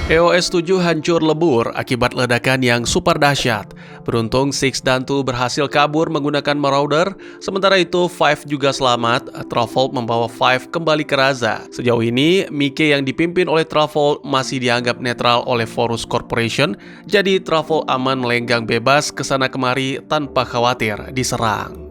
EOS-7 hancur lebur akibat ledakan yang super dahsyat. Beruntung Six dan Two berhasil kabur menggunakan Marauder, sementara itu Five juga selamat. Travolt membawa Five kembali ke Raza. Sejauh ini, Mike yang dipimpin oleh Travolt masih dianggap netral oleh Forus Corporation, jadi Travolt aman melenggang bebas ke sana kemari tanpa khawatir diserang.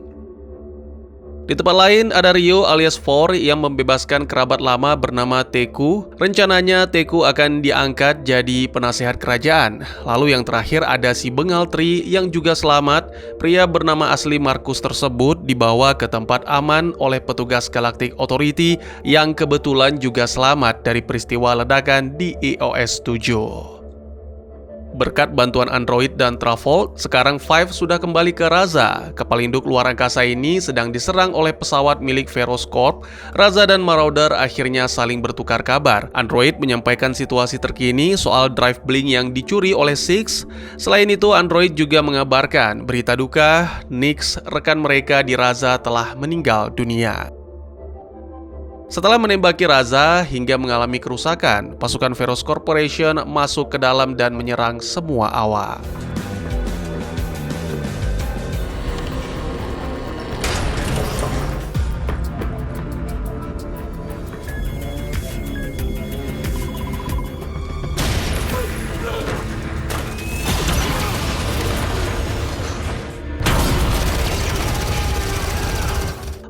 Di tempat lain ada Ryo alias Four yang membebaskan kerabat lama bernama Teku. Rencananya Teku akan diangkat jadi penasehat kerajaan. Lalu yang terakhir ada si Bengal Tri yang juga selamat. Pria bernama asli Markus tersebut dibawa ke tempat aman oleh petugas Galactic Authority yang kebetulan juga selamat dari peristiwa ledakan di EOS-7. Berkat bantuan Android dan Travolt, sekarang Five sudah kembali ke Raza. Kapal induk luar angkasa ini sedang diserang oleh pesawat milik Veros Corp. Raza dan Marauder akhirnya saling bertukar kabar. Android menyampaikan situasi terkini soal drive blink yang dicuri oleh Six. Selain itu, Android juga mengabarkan berita duka, Nix, rekan mereka di Raza, telah meninggal dunia. Setelah menembaki Raza hingga mengalami kerusakan, pasukan Veros Corporation masuk ke dalam dan menyerang semua awak.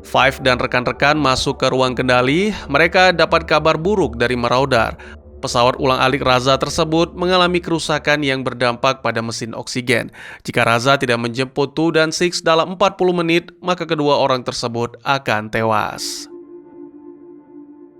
Five dan rekan-rekan masuk ke ruang kendali. Mereka dapat kabar buruk dari Marauder. Pesawat ulang-alik Raza tersebut mengalami kerusakan yang berdampak pada mesin oksigen. Jika Raza tidak menjemput Two dan Six dalam 40 menit, maka kedua orang tersebut akan tewas.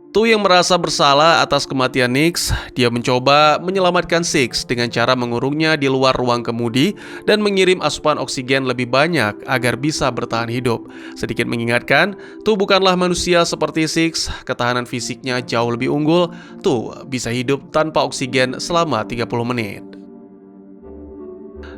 Two yang merasa bersalah atas kematian Nix, dia mencoba menyelamatkan Six dengan cara mengurungnya di luar ruang kemudi dan mengirim asupan oksigen lebih banyak agar bisa bertahan hidup. Sedikit mengingatkan, Two bukanlah manusia seperti Six, ketahanan fisiknya jauh lebih unggul. Two bisa hidup tanpa oksigen selama 30 menit.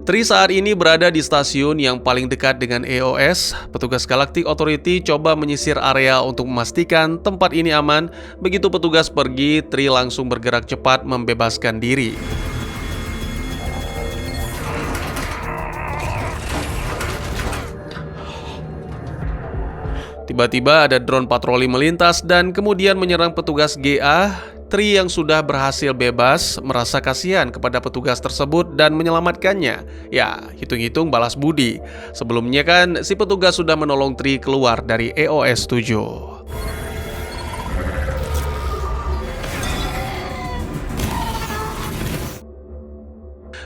Tri saat ini berada di stasiun yang paling dekat dengan EOS. Petugas Galactic Authority coba menyisir area untuk memastikan tempat ini aman. Begitu petugas pergi, Tri langsung bergerak cepat membebaskan diri. Tiba-tiba ada drone patroli melintas dan kemudian menyerang petugas GA. Tri yang sudah berhasil bebas merasa kasihan kepada petugas tersebut dan menyelamatkannya. Ya, hitung-hitung balas budi. Sebelumnya kan si petugas sudah menolong Tri keluar dari EOS-7.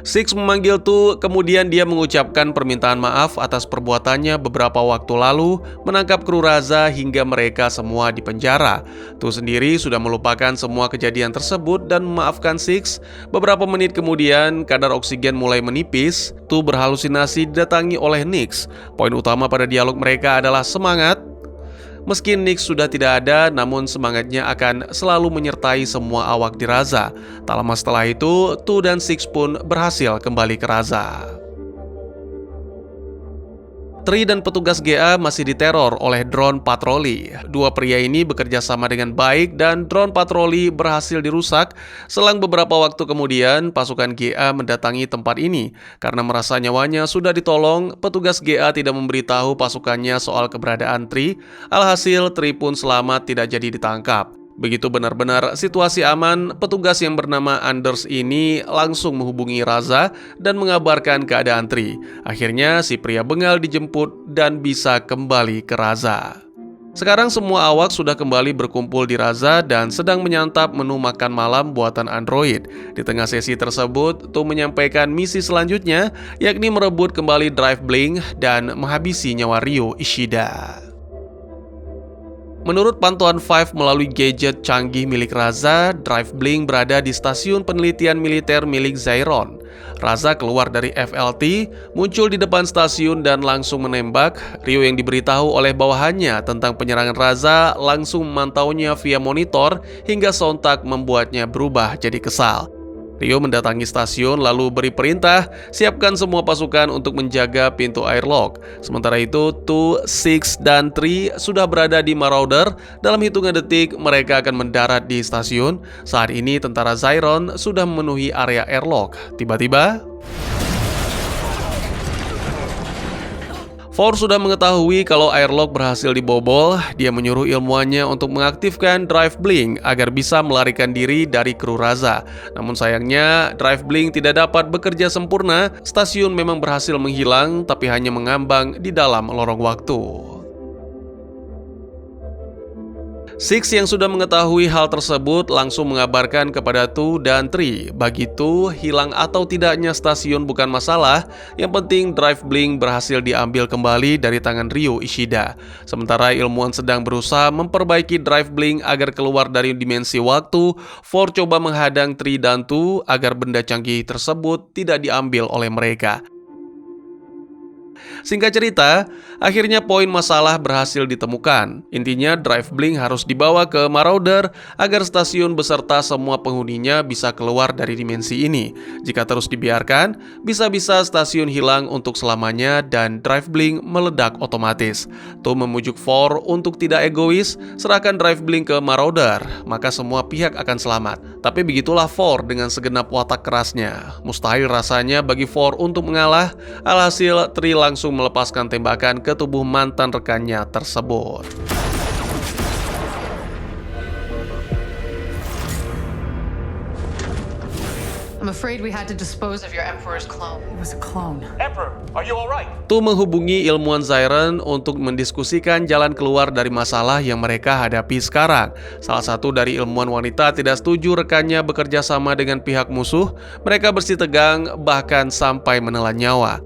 Six memanggil Two, kemudian dia mengucapkan permintaan maaf atas perbuatannya beberapa waktu lalu, menangkap kru Raza hingga mereka semua dipenjara. Two sendiri sudah melupakan semua kejadian tersebut dan memaafkan Six. Beberapa menit kemudian, kadar oksigen mulai menipis. Two berhalusinasi didatangi oleh Nix. Poin utama pada dialog mereka adalah semangat. Meski Nix sudah tidak ada, namun semangatnya akan selalu menyertai semua awak di Raza. Tak lama setelah itu, Two dan Six pun berhasil kembali ke Raza. Tri dan petugas GA masih diteror oleh drone patroli. Dua pria ini bekerja sama dengan baik dan drone patroli berhasil dirusak. Selang beberapa waktu kemudian, pasukan GA mendatangi tempat ini. Karena merasa nyawanya sudah ditolong, petugas GA tidak memberitahu pasukannya soal keberadaan Tri. Alhasil, Tri pun selamat tidak jadi ditangkap. Begitu benar-benar situasi aman, petugas yang bernama Anders ini langsung menghubungi Raza dan mengabarkan keadaan Tri. Akhirnya si pria Bengal dijemput dan bisa kembali ke Raza. Sekarang semua awak sudah kembali berkumpul di Raza dan sedang menyantap menu makan malam buatan Android. Di tengah sesi tersebut, Two menyampaikan misi selanjutnya, yakni merebut kembali Drive Blink dan menghabisi nyawa Ryo Ishida. Menurut pantauan Five melalui gadget canggih milik Raza, Drive Blink berada di stasiun penelitian militer milik Zyron. Raza keluar dari FLT, muncul di depan stasiun dan langsung menembak. Ryo yang diberitahu oleh bawahannya tentang penyerangan Raza langsung memantaunya via monitor hingga sontak membuatnya berubah jadi kesal. Rio mendatangi stasiun lalu beri perintah, siapkan semua pasukan untuk menjaga pintu airlock. Sementara itu, 2, 6, dan 3 sudah berada di Marauder. Dalam hitungan detik, mereka akan mendarat di stasiun. Saat ini, tentara Zyron sudah memenuhi area airlock. Tiba-tiba, 4 sudah mengetahui kalau airlock berhasil dibobol. Dia menyuruh ilmuannya untuk mengaktifkan Drive Blink agar bisa melarikan diri dari kru Raza. Namun sayangnya, Drive Blink tidak dapat bekerja sempurna. Stasiun memang berhasil menghilang, tapi hanya mengambang di dalam lorong waktu. 6 yang sudah mengetahui hal tersebut langsung mengabarkan kepada 2 dan 3. Bagi 2, hilang atau tidaknya stasiun bukan masalah, yang penting Drive Blink berhasil diambil kembali dari tangan Ryo Ishida. Sementara ilmuwan sedang berusaha memperbaiki Drive Blink agar keluar dari dimensi waktu, 4 coba menghadang 3 dan 2 agar benda canggih tersebut tidak diambil oleh mereka. Singkat cerita, akhirnya poin masalah berhasil ditemukan. Intinya, Drive Blink harus dibawa ke Marauder agar stasiun beserta semua penghuninya bisa keluar dari dimensi ini. Jika terus dibiarkan, bisa-bisa stasiun hilang untuk selamanya dan Drive Blink meledak otomatis. Tu memujuk 4 untuk tidak egois, serahkan Drive Blink ke Marauder, maka semua pihak akan selamat. Tapi begitulah 4 dengan segenap watak kerasnya. Mustahil rasanya bagi 4 untuk mengalah, alhasil Tri langsung melepaskan tembakan ke tubuh mantan rekannya tersebut. I'm afraid we had to dispose of your Emperor's clone. It was a clone. Emperor, are you alright? Tu menghubungi ilmuwan Zyron untuk mendiskusikan jalan keluar dari masalah yang mereka hadapi sekarang. Salah satu dari ilmuwan wanita tidak setuju rekannya bekerja sama dengan pihak musuh. Mereka bersitegang bahkan sampai menelan nyawa.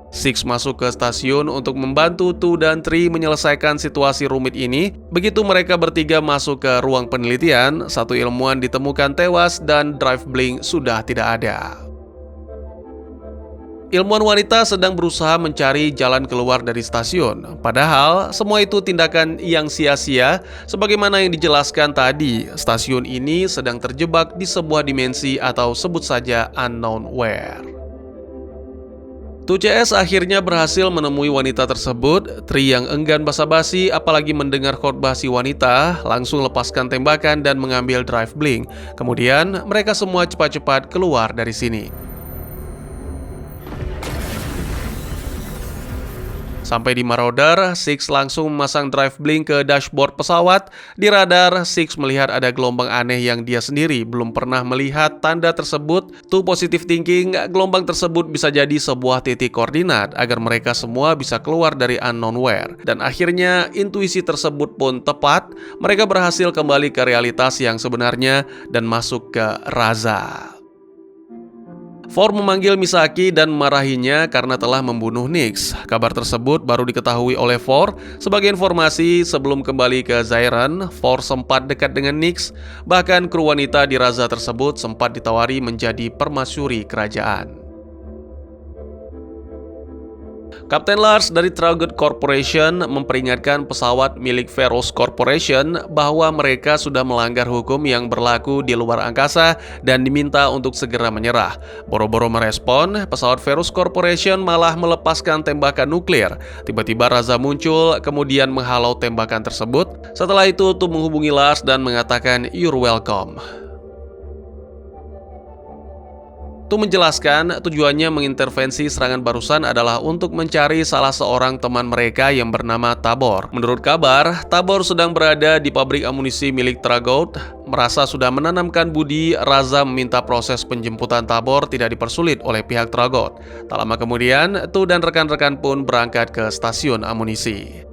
6 masuk ke stasiun untuk membantu 2 dan 3 menyelesaikan situasi rumit ini. Begitu mereka bertiga masuk ke ruang penelitian, satu ilmuwan ditemukan tewas dan Drive Blink sudah tidak ada. Ilmuwan wanita sedang berusaha mencari jalan keluar dari stasiun. Padahal, semua itu tindakan yang sia-sia. Sebagaimana yang dijelaskan tadi, stasiun ini sedang terjebak di sebuah dimensi atau sebut saja Unknownwhere. 2CS akhirnya berhasil menemui wanita tersebut. Tri yang enggan basa-basi apalagi mendengar khotbah si wanita, langsung lepaskan tembakan dan mengambil Drive Blink. Kemudian mereka semua cepat-cepat keluar dari sini. Sampai di Marauder, 6 langsung memasang Drive Blink ke dashboard pesawat. Di radar, 6 melihat ada gelombang aneh yang dia sendiri belum pernah melihat tanda tersebut. Tu positive thinking, gelombang tersebut bisa jadi sebuah titik koordinat agar mereka semua bisa keluar dari Unknownwhere. Dan akhirnya, intuisi tersebut pun tepat. Mereka berhasil kembali ke realitas yang sebenarnya dan masuk ke Raza. 4 memanggil Misaki dan memarahinya karena telah membunuh Nyx. Kabar tersebut baru diketahui oleh 4. Sebagai informasi, sebelum kembali ke Zyron, 4 sempat dekat dengan Nyx. Bahkan kru wanita di Raza tersebut sempat ditawari menjadi permasyuri kerajaan. Kapten Lars dari Tragot Corporation memperingatkan pesawat milik Feros Corporation bahwa mereka sudah melanggar hukum yang berlaku di luar angkasa dan diminta untuk segera menyerah. Boro-boro merespon, pesawat Feros Corporation malah melepaskan tembakan nuklir. Tiba-tiba Raza muncul, kemudian menghalau tembakan tersebut. Setelah itu, Tu menghubungi Lars dan mengatakan, "You're welcome." Tu menjelaskan tujuannya mengintervensi serangan barusan adalah untuk mencari salah seorang teman mereka yang bernama Tabor. Menurut kabar, Tabor sedang berada di pabrik amunisi milik Tragot. Merasa sudah menanamkan budi, Raza meminta proses penjemputan Tabor tidak dipersulit oleh pihak Tragot. Tak lama kemudian, Tu dan rekan-rekan pun berangkat ke stasiun amunisi.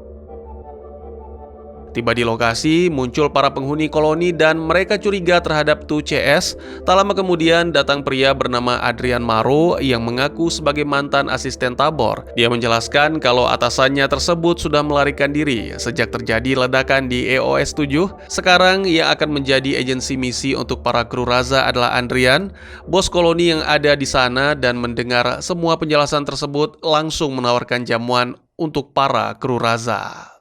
Tiba di lokasi, muncul para penghuni koloni dan mereka curiga terhadap 2CS. Tak lama kemudian datang pria bernama Adrian Maro yang mengaku sebagai mantan asisten Tabor. Dia menjelaskan kalau atasannya tersebut sudah melarikan diri sejak terjadi ledakan di EOS 7. Sekarang yang akan menjadi agensi misi untuk para kru Raza adalah Adrian, bos koloni yang ada di sana, dan mendengar semua penjelasan tersebut langsung menawarkan jamuan untuk para kru Raza.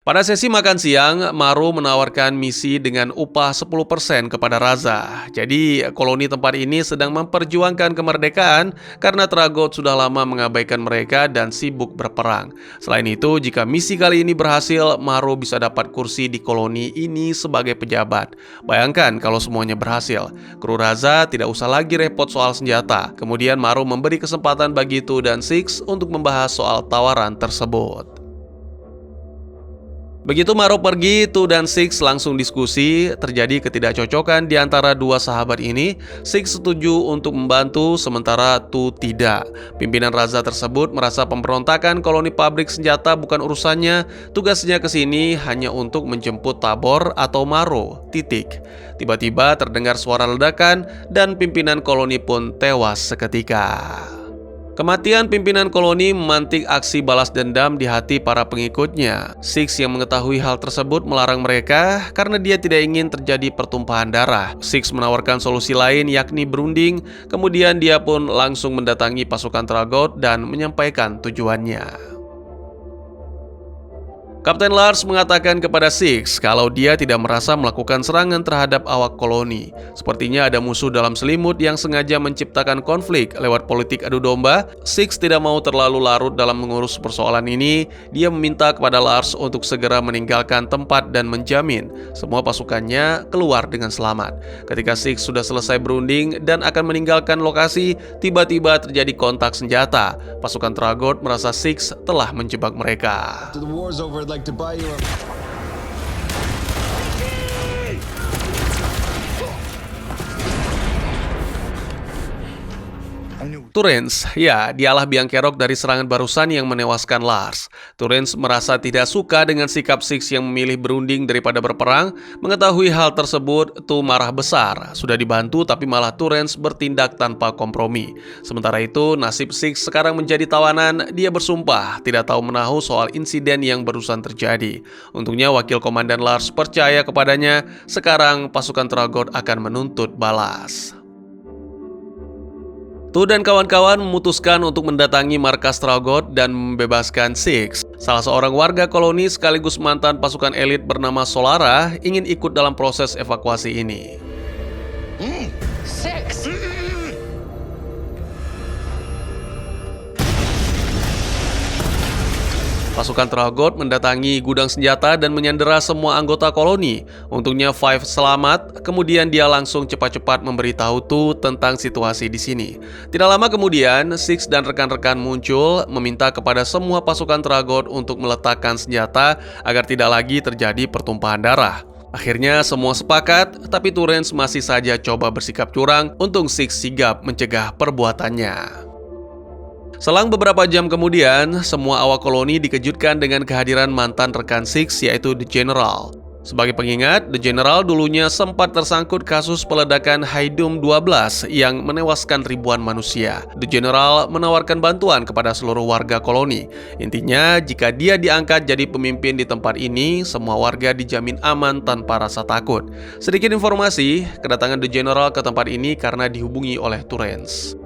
Pada sesi makan siang, Maru menawarkan misi dengan upah 10% kepada Raza. Jadi, koloni tempat ini sedang memperjuangkan kemerdekaan karena Tragot sudah lama mengabaikan mereka dan sibuk berperang. Selain itu, jika misi kali ini berhasil, Maru bisa dapat kursi di koloni ini sebagai pejabat. Bayangkan kalau semuanya berhasil. Kru Raza tidak usah lagi repot soal senjata. Kemudian Maru memberi kesempatan bagi Tu dan Six untuk membahas soal tawaran tersebut. Begitu Maru pergi, Tu dan Six langsung diskusi. Terjadi ketidakcocokan di antara dua sahabat ini. Six setuju untuk membantu, sementara Tu tidak. Pimpinan Raza tersebut merasa pemberontakan koloni pabrik senjata bukan urusannya. Tugasnya ke sini hanya untuk menjemput Tabor atau Maru. Titik. Tiba-tiba terdengar suara ledakan dan pimpinan koloni pun tewas seketika. Kematian pimpinan koloni memantik aksi balas dendam di hati para pengikutnya. Six yang mengetahui hal tersebut melarang mereka karena dia tidak ingin terjadi pertumpahan darah. Six menawarkan solusi lain yakni berunding, kemudian dia pun langsung mendatangi pasukan Tragot dan menyampaikan tujuannya. Kapten Lars mengatakan kepada Six kalau dia tidak merasa melakukan serangan terhadap awak koloni. Sepertinya ada musuh dalam selimut yang sengaja menciptakan konflik lewat politik adu domba. Six tidak mau terlalu larut dalam mengurus persoalan ini. Dia meminta kepada Lars untuk segera meninggalkan tempat dan menjamin semua pasukannya keluar dengan selamat. Ketika Six sudah selesai berunding dan akan meninggalkan lokasi, tiba-tiba terjadi kontak senjata. Pasukan Tragot merasa Six telah menjebak mereka. Like to buy you a... Turens, ya, dialah biang kerok dari serangan barusan yang menewaskan Lars. Turens merasa tidak suka dengan sikap Six yang memilih berunding daripada berperang. Mengetahui hal tersebut, Tu marah besar. Sudah dibantu tapi malah Turens bertindak tanpa kompromi. Sementara itu, nasib Six sekarang menjadi tawanan. Dia bersumpah tidak tahu menahu soal insiden yang barusan terjadi. Untungnya wakil komandan Lars percaya kepadanya. Sekarang pasukan Tragot akan menuntut balas. Tu dan kawan-kawan memutuskan untuk mendatangi markas Tragot dan membebaskan Six. Salah seorang warga koloni sekaligus mantan pasukan elit bernama Solara ingin ikut dalam proses evakuasi ini. Six! Pasukan Tragot mendatangi gudang senjata dan menyandera semua anggota koloni. Untungnya Five selamat, kemudian dia langsung cepat-cepat memberitahu Tu tentang situasi di sini. Tidak lama kemudian, Six dan rekan-rekan muncul meminta kepada semua pasukan Tragot untuk meletakkan senjata agar tidak lagi terjadi pertumpahan darah. Akhirnya semua sepakat, tapi Turens masih saja coba bersikap curang. Untung Six sigap mencegah perbuatannya. Selang beberapa jam kemudian, semua awak koloni dikejutkan dengan kehadiran mantan rekan Six yaitu The General. Sebagai pengingat, The General dulunya sempat tersangkut kasus peledakan Haidum 12 yang menewaskan ribuan manusia. The General menawarkan bantuan kepada seluruh warga koloni. Intinya, jika dia diangkat jadi pemimpin di tempat ini, semua warga dijamin aman tanpa rasa takut. Sedikit informasi, kedatangan The General ke tempat ini karena dihubungi oleh Turens.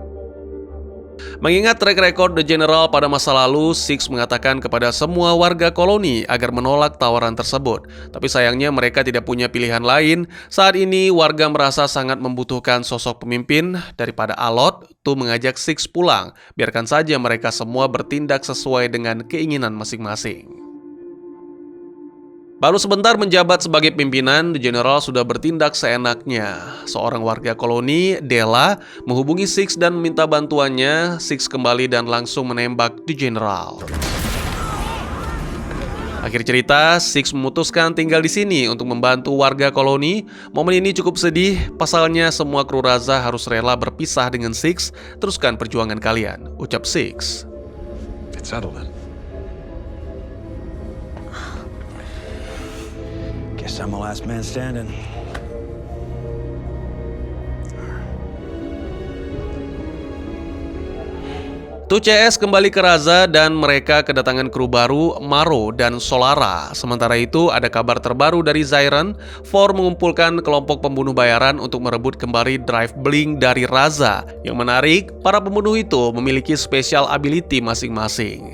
Mengingat track record The General pada masa lalu, Six mengatakan kepada semua warga koloni agar menolak tawaran tersebut. Tapi sayangnya mereka tidak punya pilihan lain. Saat ini warga merasa sangat membutuhkan sosok pemimpin. Daripada alot, Tu mengajak Six pulang. Biarkan saja mereka semua bertindak sesuai dengan keinginan masing-masing. Baru sebentar menjabat sebagai pimpinan, The General sudah bertindak seenaknya. Seorang warga koloni, Della, menghubungi Six dan meminta bantuannya. Six kembali dan langsung menembak The General. Akhir cerita, Six memutuskan tinggal di sini untuk membantu warga koloni. Momen ini cukup sedih, pasalnya semua kru Raza harus rela berpisah dengan Six. Teruskan perjuangan kalian, ucap Six. It's settled then. Guess I'm the last man standing. Tu CS kembali ke Raza dan mereka kedatangan kru baru Maru dan Solara. Sementara itu ada kabar terbaru dari Zyron. For mengumpulkan kelompok pembunuh bayaran untuk merebut kembali Drive Blink dari Raza. Yang menarik, para pembunuh itu memiliki special ability masing-masing.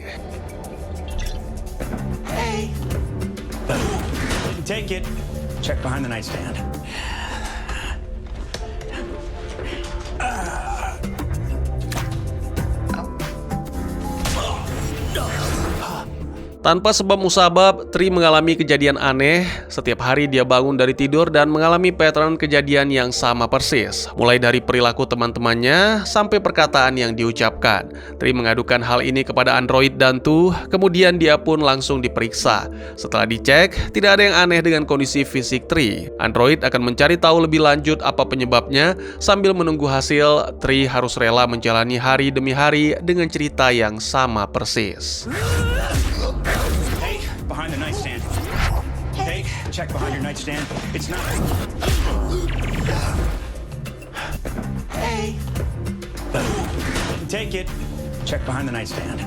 Take it. Check behind the nightstand. Tanpa sebab musabab, Tri mengalami kejadian aneh. Setiap hari dia bangun dari tidur dan mengalami pattern kejadian yang sama persis. Mulai dari perilaku teman-temannya sampai perkataan yang diucapkan. Tri mengadukan hal ini kepada Android Dantu, kemudian dia pun langsung diperiksa. Setelah dicek, tidak ada yang aneh dengan kondisi fisik Tri. Android akan mencari tahu lebih lanjut apa penyebabnya. Sambil menunggu hasil, Tri harus rela menjalani hari demi hari dengan cerita yang sama persis. Behind the nightstand. Hey, check behind your nightstand. It's not. Hey. Take it. Check behind the nightstand.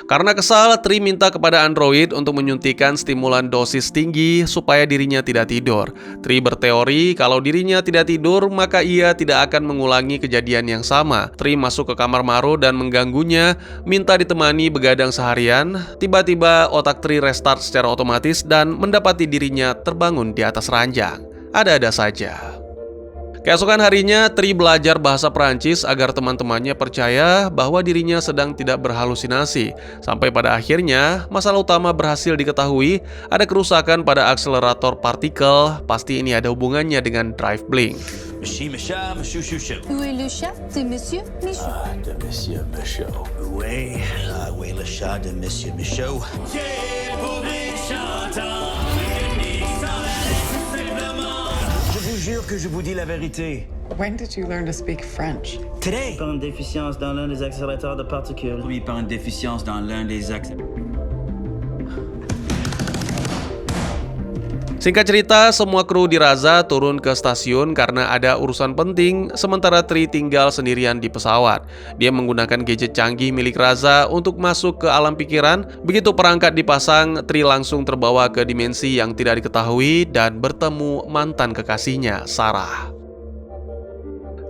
Karena kesal, Tri minta kepada Android untuk menyuntikkan stimulan dosis tinggi supaya dirinya tidak tidur. Tri berteori kalau dirinya tidak tidur, maka ia tidak akan mengulangi kejadian yang sama. Tri masuk ke kamar Maru dan mengganggunya, minta ditemani begadang seharian. Tiba-tiba otak Tri restart secara otomatis dan mendapati dirinya terbangun di atas ranjang. Ada-ada saja. Keesokan harinya, Tri belajar bahasa Perancis agar teman-temannya percaya bahwa dirinya sedang tidak berhalusinasi. Sampai pada akhirnya, masalah utama berhasil diketahui, ada kerusakan pada akselerator partikel. Pasti ini ada hubungannya dengan drive blink. Monsieur Chouchou. Où est le chat de Monsieur Michou? De Monsieur Michaud. Où est le chat de Monsieur Michaud? Je vous jure que je vous dis la vérité. When did you learn to speak French? Today. Par une déficience dans l'un des accélérateurs de particules. Produit par une déficience dans l'un des axes. Singkat cerita, semua kru di Raza turun ke stasiun karena ada urusan penting, sementara Tri tinggal sendirian di pesawat. Dia menggunakan gadget canggih milik Raza untuk masuk ke alam pikiran. Begitu perangkat dipasang, Tri langsung terbawa ke dimensi yang tidak diketahui dan bertemu mantan kekasihnya, Sarah.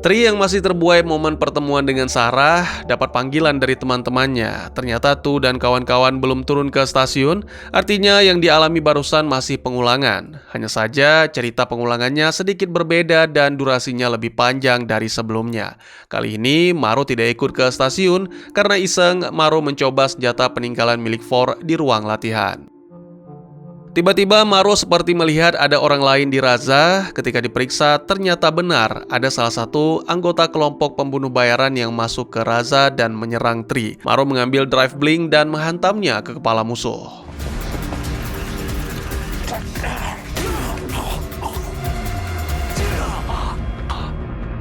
Tri yang masih terbuai momen pertemuan dengan Sarah dapat panggilan dari teman-temannya. Ternyata Tu dan kawan-kawan belum turun ke stasiun, artinya yang dialami barusan masih pengulangan. Hanya saja cerita pengulangannya sedikit berbeda dan durasinya lebih panjang dari sebelumnya. Kali ini Maru tidak ikut ke stasiun karena iseng Maru mencoba senjata peninggalan milik Four di ruang latihan. Tiba-tiba Maru seperti melihat ada orang lain di Raza. Ketika diperiksa, ternyata benar ada salah satu anggota kelompok pembunuh bayaran yang masuk ke Raza dan menyerang Tri. Maru mengambil drive blink dan menghantamnya ke kepala musuh.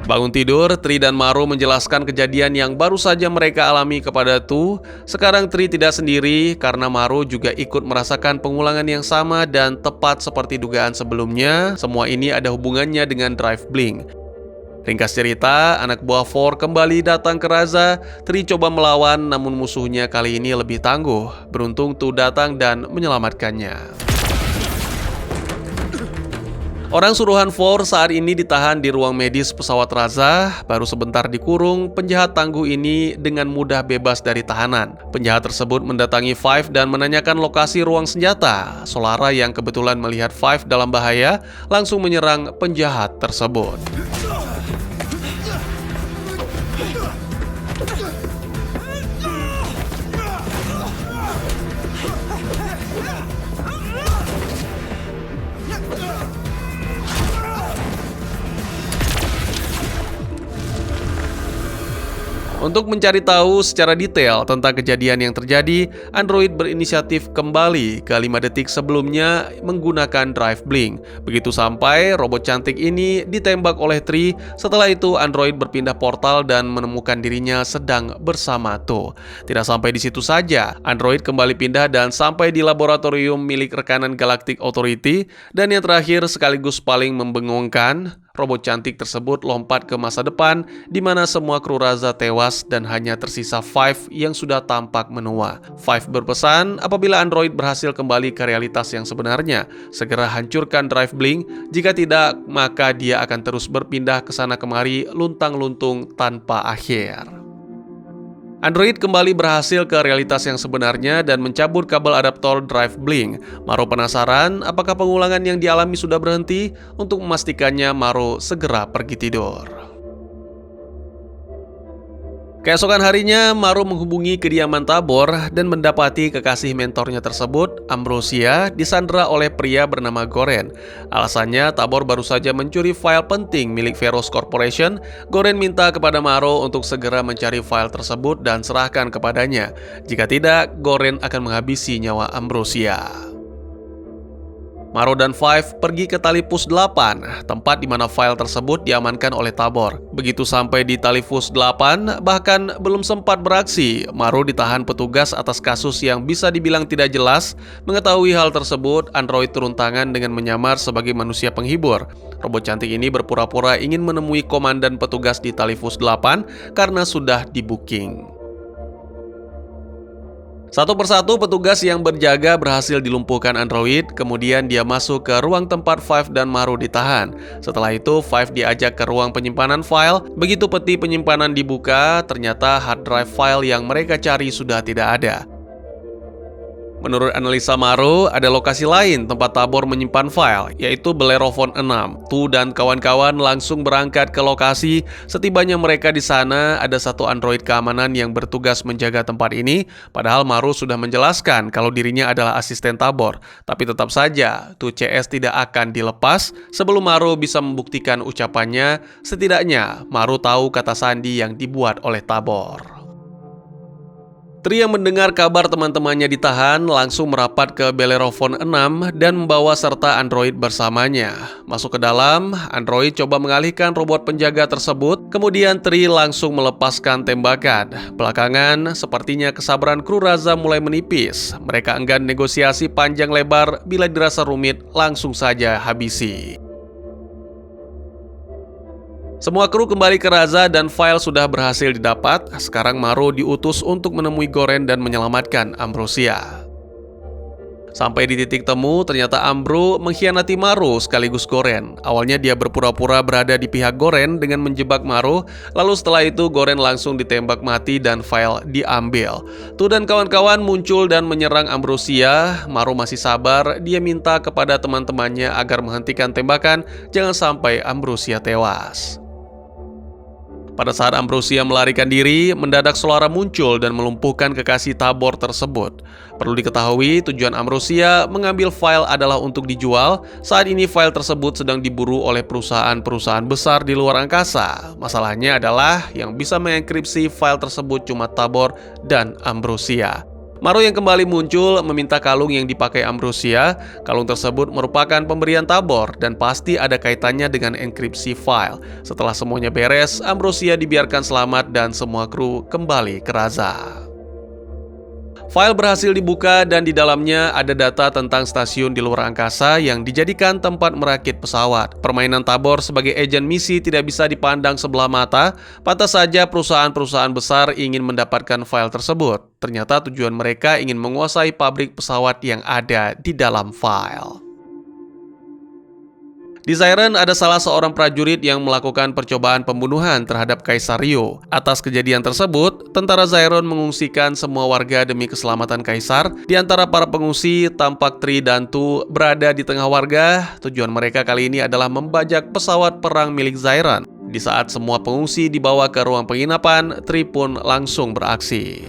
Bangun tidur, Tri dan Maru menjelaskan kejadian yang baru saja mereka alami kepada Tu. Sekarang Tri tidak sendiri karena Maru juga ikut merasakan pengulangan yang sama dan tepat seperti dugaan sebelumnya. Semua ini ada hubungannya dengan drive blink. Ringkas cerita, anak buah Four kembali datang ke Raza. Tri coba melawan namun musuhnya kali ini lebih tangguh. Beruntung Tu datang dan menyelamatkannya. Orang suruhan Four saat ini ditahan di ruang medis pesawat Raza. Baru sebentar dikurung, penjahat tangguh ini dengan mudah bebas dari tahanan. Penjahat tersebut mendatangi Five dan menanyakan lokasi ruang senjata. Solara yang kebetulan melihat Five dalam bahaya langsung menyerang penjahat tersebut. Untuk mencari tahu secara detail tentang kejadian yang terjadi, Android berinisiatif kembali ke 5 detik sebelumnya menggunakan drive blink. Begitu sampai, robot cantik ini ditembak oleh Tri. Setelah itu, Android berpindah portal dan menemukan dirinya sedang bersama Tu. Tidak sampai di situ saja, Android kembali pindah dan sampai di laboratorium milik rekanan Galactic Authority. Dan yang terakhir sekaligus paling membengongkan, robot cantik tersebut lompat ke masa depan di mana semua kru Raza tewas dan hanya tersisa Five yang sudah tampak menua. Five berpesan apabila android berhasil kembali ke realitas yang sebenarnya, segera hancurkan drive Blink, jika tidak maka dia akan terus berpindah ke sana kemari luntang-luntung tanpa akhir. Android kembali berhasil ke realitas yang sebenarnya dan mencabut kabel adaptor drive Blink. Maro penasaran apakah pengulangan yang dialami sudah berhenti. Untuk memastikannya, Maro segera pergi tidur. Keesokan harinya, Maro menghubungi kediaman Tabor dan mendapati kekasih mentornya tersebut, Ambrosia, disandera oleh pria bernama Goren. Alasannya, Tabor baru saja mencuri file penting milik Veros Corporation. Goren minta kepada Maro untuk segera mencari file tersebut dan serahkan kepadanya. Jika tidak, Goren akan menghabisi nyawa Ambrosia. Maro dan Five pergi ke Talipus 8, tempat di mana file tersebut diamankan oleh Tabor. Begitu sampai di Talipus 8, bahkan belum sempat beraksi, Maro ditahan petugas atas kasus yang bisa dibilang tidak jelas. Mengetahui hal tersebut, android turun tangan dengan menyamar sebagai manusia penghibur. Robot cantik ini berpura-pura ingin menemui komandan petugas di Talipus 8 karena sudah di-booking. Satu persatu petugas yang berjaga berhasil dilumpuhkan android, kemudian dia masuk ke ruang tempat Five dan Maro ditahan. Setelah itu, Five diajak ke ruang penyimpanan file. Begitu peti penyimpanan dibuka, ternyata hard drive file yang mereka cari sudah tidak ada. Menurut analisa Maro, ada lokasi lain tempat Tabor menyimpan file, yaitu Bellerophon 6. Tu dan kawan-kawan langsung berangkat ke lokasi. Setibanya mereka di sana, ada satu android keamanan yang bertugas menjaga tempat ini. Padahal Maro sudah menjelaskan kalau dirinya adalah asisten Tabor. Tapi tetap saja, Tu CS tidak akan dilepas sebelum Maro bisa membuktikan ucapannya. Setidaknya, Maro tahu kata sandi yang dibuat oleh Tabor. Tri yang mendengar kabar teman-temannya ditahan langsung merapat ke Bellerophon 6 dan membawa serta android bersamanya. Masuk ke dalam, android coba mengalihkan robot penjaga tersebut, kemudian Tri langsung melepaskan tembakan. Belakangan, sepertinya kesabaran kru Raza mulai menipis. Mereka enggan negosiasi panjang lebar, bila dirasa rumit langsung saja habisi. Semua kru kembali ke Raza dan file sudah berhasil didapat. Sekarang Maro diutus untuk menemui Goren dan menyelamatkan Ambrosia. Sampai di titik temu, ternyata Ambro mengkhianati Maro sekaligus Goren. Awalnya dia berpura-pura berada di pihak Goren dengan menjebak Maro. Lalu setelah itu Goren langsung ditembak mati dan file diambil. Tu dan kawan-kawan muncul dan menyerang Ambrosia. Maro masih sabar, dia minta kepada teman-temannya agar menghentikan tembakan, jangan sampai Ambrosia tewas. Pada saat Ambrosia melarikan diri, mendadak Solara muncul dan melumpuhkan kekasih Tabor tersebut. Perlu diketahui, tujuan Ambrosia mengambil file adalah untuk dijual. Saat ini file tersebut sedang diburu oleh perusahaan-perusahaan besar di luar angkasa. Masalahnya adalah yang bisa mengenkripsi file tersebut cuma Tabor dan Ambrosia. Maro yang kembali muncul meminta kalung yang dipakai Ambrosia. Kalung tersebut merupakan pemberian Tabor dan pasti ada kaitannya dengan enkripsi file. Setelah semuanya beres, Ambrosia dibiarkan selamat dan semua kru kembali ke Raza. File berhasil dibuka dan di dalamnya ada data tentang stasiun di luar angkasa yang dijadikan tempat merakit pesawat. Permainan Tabor sebagai agen misi tidak bisa dipandang sebelah mata. Pantas saja perusahaan-perusahaan besar ingin mendapatkan file tersebut. Ternyata tujuan mereka ingin menguasai pabrik pesawat yang ada di dalam file. Di Zyren ada salah seorang prajurit yang melakukan percobaan pembunuhan terhadap Kaisar Rio. Atas kejadian tersebut, tentara Zyren mengungsikan semua warga demi keselamatan Kaisar. Di antara para pengungsi, tampak Tri dan Tu berada di tengah warga. Tujuan mereka kali ini adalah membajak pesawat perang milik Zyren. Di saat semua pengungsi dibawa ke ruang penginapan, Tri pun langsung beraksi.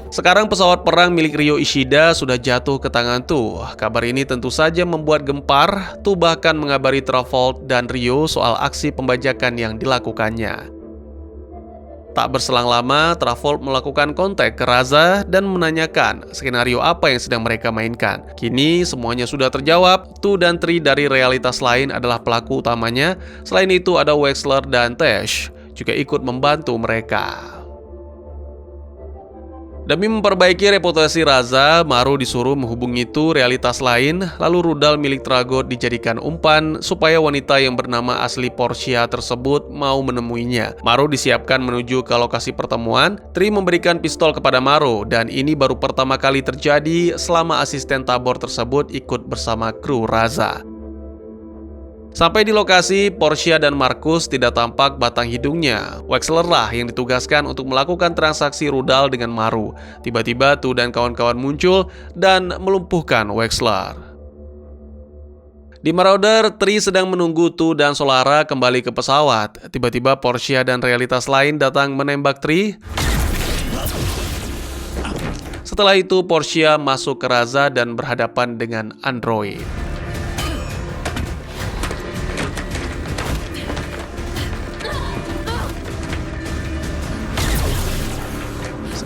Sekarang pesawat perang milik Ryo Ishida sudah jatuh ke tangan Tu. Kabar ini tentu saja membuat gempar. Tu bahkan mengabari Travolt dan Ryo soal aksi pembajakan yang dilakukannya. Tak berselang lama, Travolta melakukan kontak ke Raza dan menanyakan skenario apa yang sedang mereka mainkan. Kini semuanya sudah terjawab, Tu dan Tri dari realitas lain adalah pelaku utamanya. Selain itu ada Wexler dan Tesh juga ikut membantu mereka. Demi memperbaiki reputasi Raza, Maru disuruh menghubungi Tu realitas lain, lalu rudal milik Tragot dijadikan umpan supaya wanita yang bernama asli Portia tersebut mau menemuinya. Maru disiapkan menuju ke lokasi pertemuan. Tri memberikan pistol kepada Maru, dan ini baru pertama kali terjadi selama asisten tabor tersebut ikut bersama kru Raza. Sampai di lokasi, Portia dan Marcus tidak tampak batang hidungnya. Wexler lah yang ditugaskan untuk melakukan transaksi rudal dengan Maru. Tiba-tiba Tu dan kawan-kawan muncul dan melumpuhkan Wexler. Di Marauder, Tri sedang menunggu Tu dan Solara kembali ke pesawat. Tiba-tiba Portia dan realitas lain datang menembak Tri. Setelah itu, Portia masuk ke Raza dan berhadapan dengan android.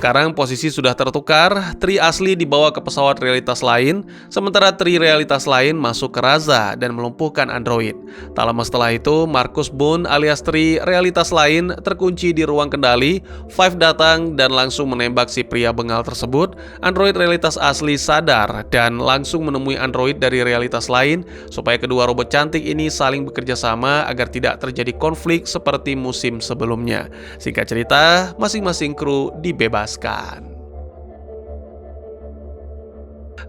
Sekarang posisi sudah tertukar, Tri asli dibawa ke pesawat realitas lain, sementara Tri realitas lain masuk ke Raza dan melumpuhkan android. Tak lama setelah itu, Marcus Boone alias Tri realitas lain terkunci di ruang kendali. Five datang dan langsung menembak si pria bengal tersebut. Android realitas asli sadar dan langsung menemui android dari realitas lain supaya kedua robot cantik ini saling bekerja sama agar tidak terjadi konflik seperti musim sebelumnya. Singkat cerita, masing-masing kru dibebaskan.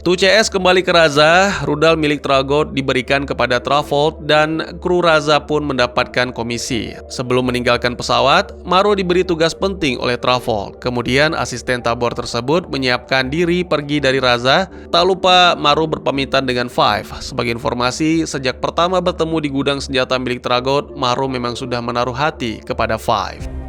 Tu CS kembali ke Raza, rudal milik Tragot diberikan kepada Travolta dan kru Raza pun mendapatkan komisi. Sebelum meninggalkan pesawat, Maru diberi tugas penting oleh Travolta. Kemudian asisten tabor tersebut menyiapkan diri pergi dari Raza. Tak lupa Maru berpamitan dengan Five. Sebagai informasi, sejak pertama bertemu di gudang senjata milik Tragot, Maru memang sudah menaruh hati kepada Five.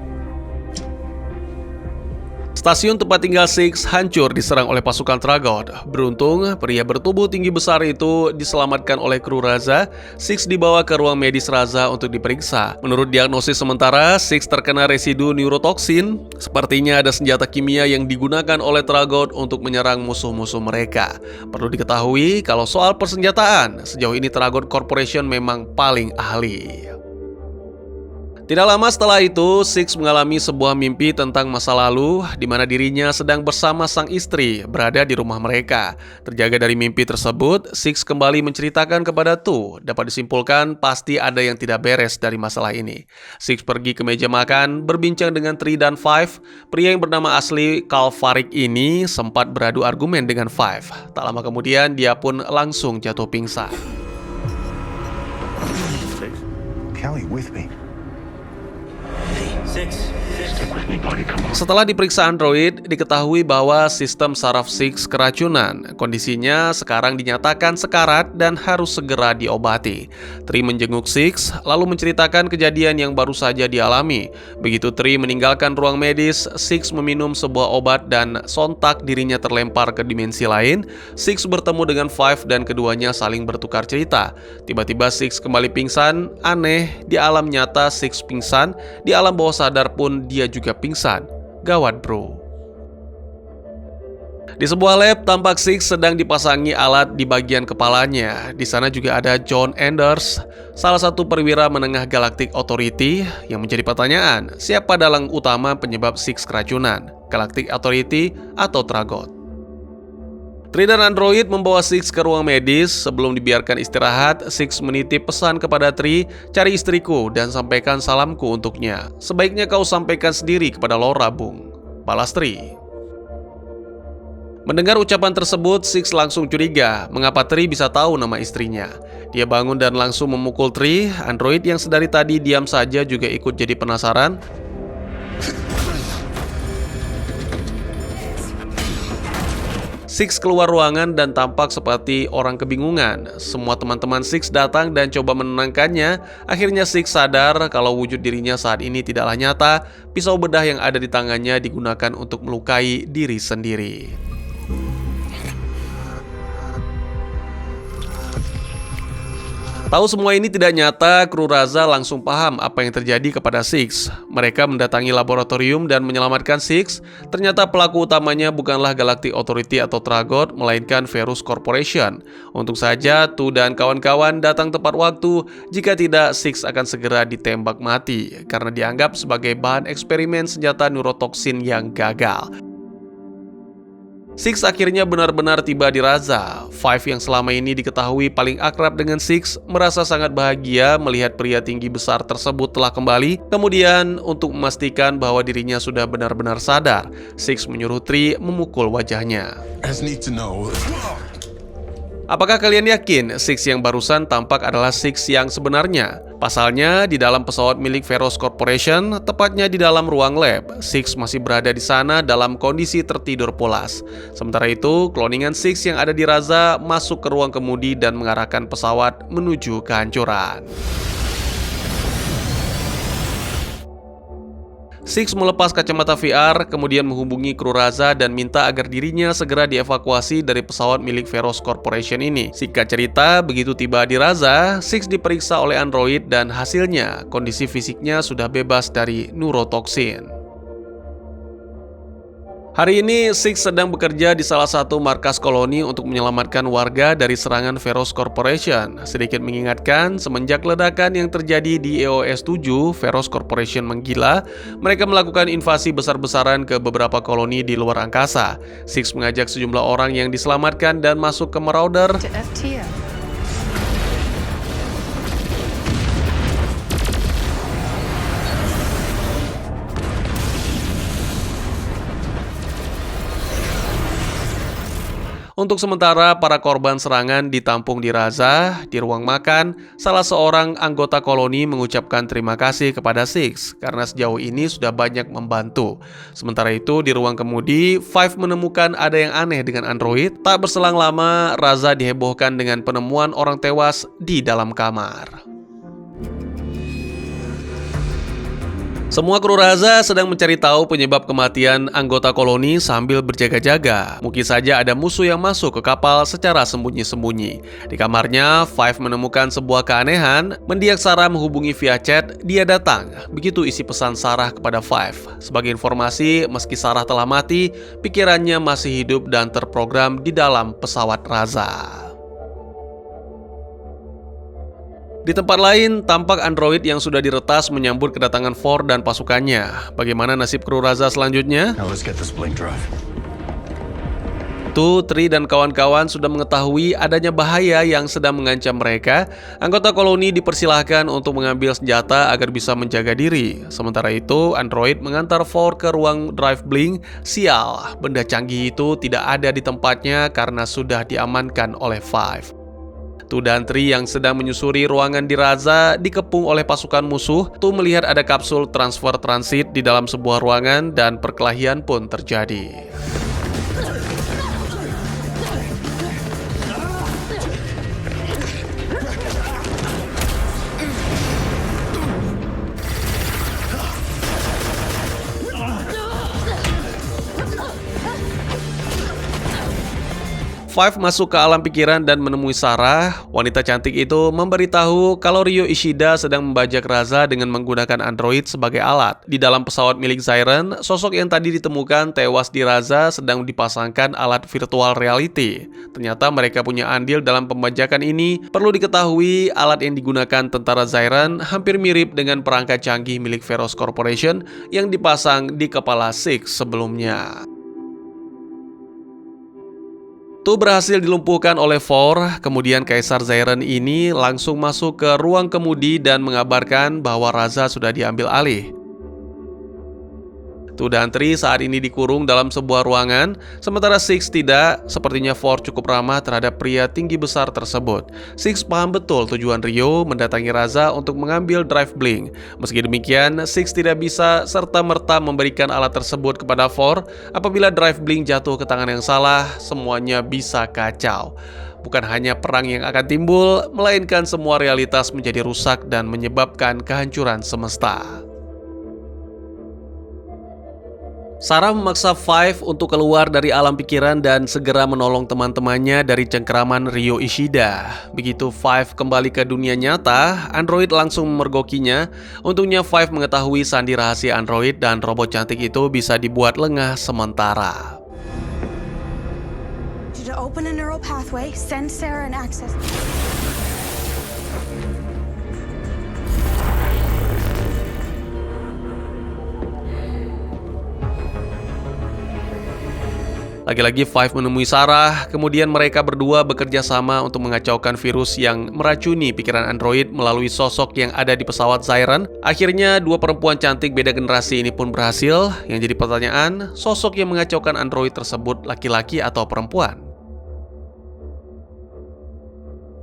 Stasiun tempat tinggal Six hancur diserang oleh pasukan Tragot. Beruntung, pria bertubuh tinggi besar itu diselamatkan oleh kru Raza. Six dibawa ke ruang medis Raza untuk diperiksa. Menurut diagnosis sementara, Six terkena residu neurotoksin. Sepertinya ada senjata kimia yang digunakan oleh Tragot untuk menyerang musuh-musuh mereka. Perlu diketahui, kalau soal persenjataan, sejauh ini Tragot Corporation memang paling ahli. Tidak lama setelah itu, Six mengalami sebuah mimpi tentang masa lalu di mana dirinya sedang bersama sang istri berada di rumah mereka. Terjaga dari mimpi tersebut, Six kembali menceritakan kepada Tu. Dapat disimpulkan pasti ada yang tidak beres dari masalah ini. Six pergi ke meja makan, berbincang dengan Tri dan Five. Pria yang bernama asli Carl Farik ini sempat beradu argumen dengan Five. Tak lama kemudian dia pun langsung jatuh pingsan. Kelly with me. Setelah diperiksa android, diketahui bahwa sistem saraf Six keracunan. Kondisinya sekarang dinyatakan sekarat dan harus segera diobati. Tri menjenguk Six, lalu menceritakan kejadian yang baru saja dialami. Begitu Tri meninggalkan ruang medis, Six meminum sebuah obat dan sontak dirinya terlempar ke dimensi lain. Six bertemu dengan Five dan keduanya saling bertukar cerita. Tiba-tiba Six kembali pingsan. Aneh, di alam nyata Six pingsan, di alam bawah sadar pun dia juga pingsan. Gawat bro. Di sebuah lab, tampak Six sedang dipasangi alat di bagian kepalanya. Di sana juga ada John Anders, salah satu perwira menengah Galactic Authority. Yang menjadi pertanyaan, siapa dalang utama penyebab Six keracunan? Galactic Authority atau Tragot? Tri dan android membawa Six ke ruang medis. Sebelum dibiarkan istirahat, Six menitip pesan kepada Tri, "Cari istriku dan sampaikan salamku untuknya. Sebaiknya kau sampaikan sendiri kepada Laura, Bung," balas Tri. Mendengar ucapan tersebut, Six langsung curiga mengapa Tri bisa tahu nama istrinya. Dia bangun dan langsung memukul Tri. Android yang sedari tadi diam saja juga ikut jadi penasaran. Six keluar ruangan dan tampak seperti orang kebingungan. Semua teman-teman Six datang dan coba menenangkannya. Akhirnya Six sadar kalau wujud dirinya saat ini tidaklah nyata. Pisau bedah yang ada di tangannya digunakan untuk melukai diri sendiri. Tahu semua ini tidak nyata, kru Raza langsung paham apa yang terjadi kepada Six. Mereka mendatangi laboratorium dan menyelamatkan Six. Ternyata pelaku utamanya bukanlah Galactic Authority atau Tragot, melainkan Verus Corporation. Untung saja Tu dan kawan-kawan datang tepat waktu, jika tidak Six akan segera ditembak mati karena dianggap sebagai bahan eksperimen senjata neurotoksin yang gagal. Six akhirnya benar-benar tiba di Raza. Five yang selama ini diketahui paling akrab dengan Six merasa sangat bahagia melihat pria tinggi besar tersebut telah kembali. Kemudian untuk memastikan bahwa dirinya sudah benar-benar sadar, Six menyuruh Tree memukul wajahnya. Apakah kalian yakin Six yang barusan tampak adalah Six yang sebenarnya? Pasalnya, di dalam pesawat milik Verus Corporation, tepatnya di dalam ruang lab, Six masih berada di sana dalam kondisi tertidur pulas. Sementara itu, kloningan Six yang ada di Raza masuk ke ruang kemudi dan mengarahkan pesawat menuju kehancuran. Six melepas kacamata VR, kemudian menghubungi kru Raza dan minta agar dirinya segera dievakuasi dari pesawat milik Verus Corporation ini. Singkat cerita, begitu tiba di Raza, Six diperiksa oleh android dan hasilnya kondisi fisiknya sudah bebas dari neurotoksin. Hari ini, Six sedang bekerja di salah satu markas koloni untuk menyelamatkan warga dari serangan Verus Corporation. Sedikit mengingatkan, semenjak ledakan yang terjadi di EOS 7, Verus Corporation menggila, mereka melakukan invasi besar-besaran ke beberapa koloni di luar angkasa. Six mengajak sejumlah orang yang diselamatkan dan masuk ke Marauder. To FTL. Untuk sementara, para korban serangan ditampung di Raza. Di ruang makan, salah seorang anggota koloni mengucapkan terima kasih kepada Six karena sejauh ini sudah banyak membantu. Sementara itu, di ruang kemudi, Five menemukan ada yang aneh dengan android. Tak berselang lama, Raza dihebohkan dengan penemuan orang tewas di dalam kamar. Semua kru Raza sedang mencari tahu penyebab kematian anggota koloni sambil berjaga-jaga. Mungkin saja ada musuh yang masuk ke kapal secara sembunyi-sembunyi. Di kamarnya, Five menemukan sebuah keanehan. Mendiak Sarah menghubungi via chat, dia datang. Begitu isi pesan Sarah kepada Five. Sebagai informasi, meski Sarah telah mati, pikirannya masih hidup dan terprogram di dalam pesawat Raza. Di tempat lain, tampak android yang sudah diretas menyambut kedatangan Ford dan pasukannya. Bagaimana nasib kru Raza selanjutnya? Now let's get this blink drive. Tree dan kawan-kawan sudah mengetahui adanya bahaya yang sedang mengancam mereka. Anggota koloni dipersilahkan untuk mengambil senjata agar bisa menjaga diri. Sementara itu, android mengantar Ford ke ruang drive blink. Sial, benda canggih itu tidak ada di tempatnya karena sudah diamankan oleh Five. Tu dan Tree yang sedang menyusuri ruangan di Raza dikepung oleh pasukan musuh. Tu melihat ada kapsul transfer transit di dalam sebuah ruangan dan perkelahian pun terjadi. Five masuk ke alam pikiran dan menemui Sarah. Wanita cantik itu memberitahu kalau Ryo Ishida sedang membajak Raza dengan menggunakan android sebagai alat. Di dalam pesawat milik Zyren, sosok yang tadi ditemukan tewas di Raza sedang dipasangkan alat virtual reality. Ternyata mereka punya andil dalam pembajakan ini. Perlu diketahui, alat yang digunakan tentara Zyren hampir mirip dengan perangkat canggih milik Verus Corporation yang dipasang di kepala Six sebelumnya. Tu berhasil dilumpuhkan oleh Four, kemudian Kaisar Zyren ini langsung masuk ke ruang kemudi dan mengabarkan bahwa Raza sudah diambil alih. Tu dan Tree saat ini dikurung dalam sebuah ruangan, sementara Six tidak. Sepertinya Four cukup ramah terhadap pria tinggi besar tersebut. Six paham betul tujuan Ryo mendatangi Raza untuk mengambil drive blink. Meski demikian, Six tidak bisa serta-merta memberikan alat tersebut kepada Four. Apabila drive blink jatuh ke tangan yang salah, semuanya bisa kacau. Bukan hanya perang yang akan timbul, melainkan semua realitas menjadi rusak dan menyebabkan kehancuran semesta. Sarah memaksa Five untuk keluar dari alam pikiran dan segera menolong teman-temannya dari cengkeraman Ryo Ishida. Begitu Five kembali ke dunia nyata, android langsung memergokinya. Untungnya Five mengetahui sandi rahasia android dan robot cantik itu bisa dibuat lengah sementara. To open a neural pathway, send Sarah an access. Lagi-lagi Five menemui Sarah, kemudian mereka berdua bekerja sama untuk mengacaukan virus yang meracuni pikiran android melalui sosok yang ada di pesawat Zyran. Akhirnya dua perempuan cantik beda generasi ini pun berhasil. Yang jadi pertanyaan, sosok yang mengacaukan android tersebut laki-laki atau perempuan?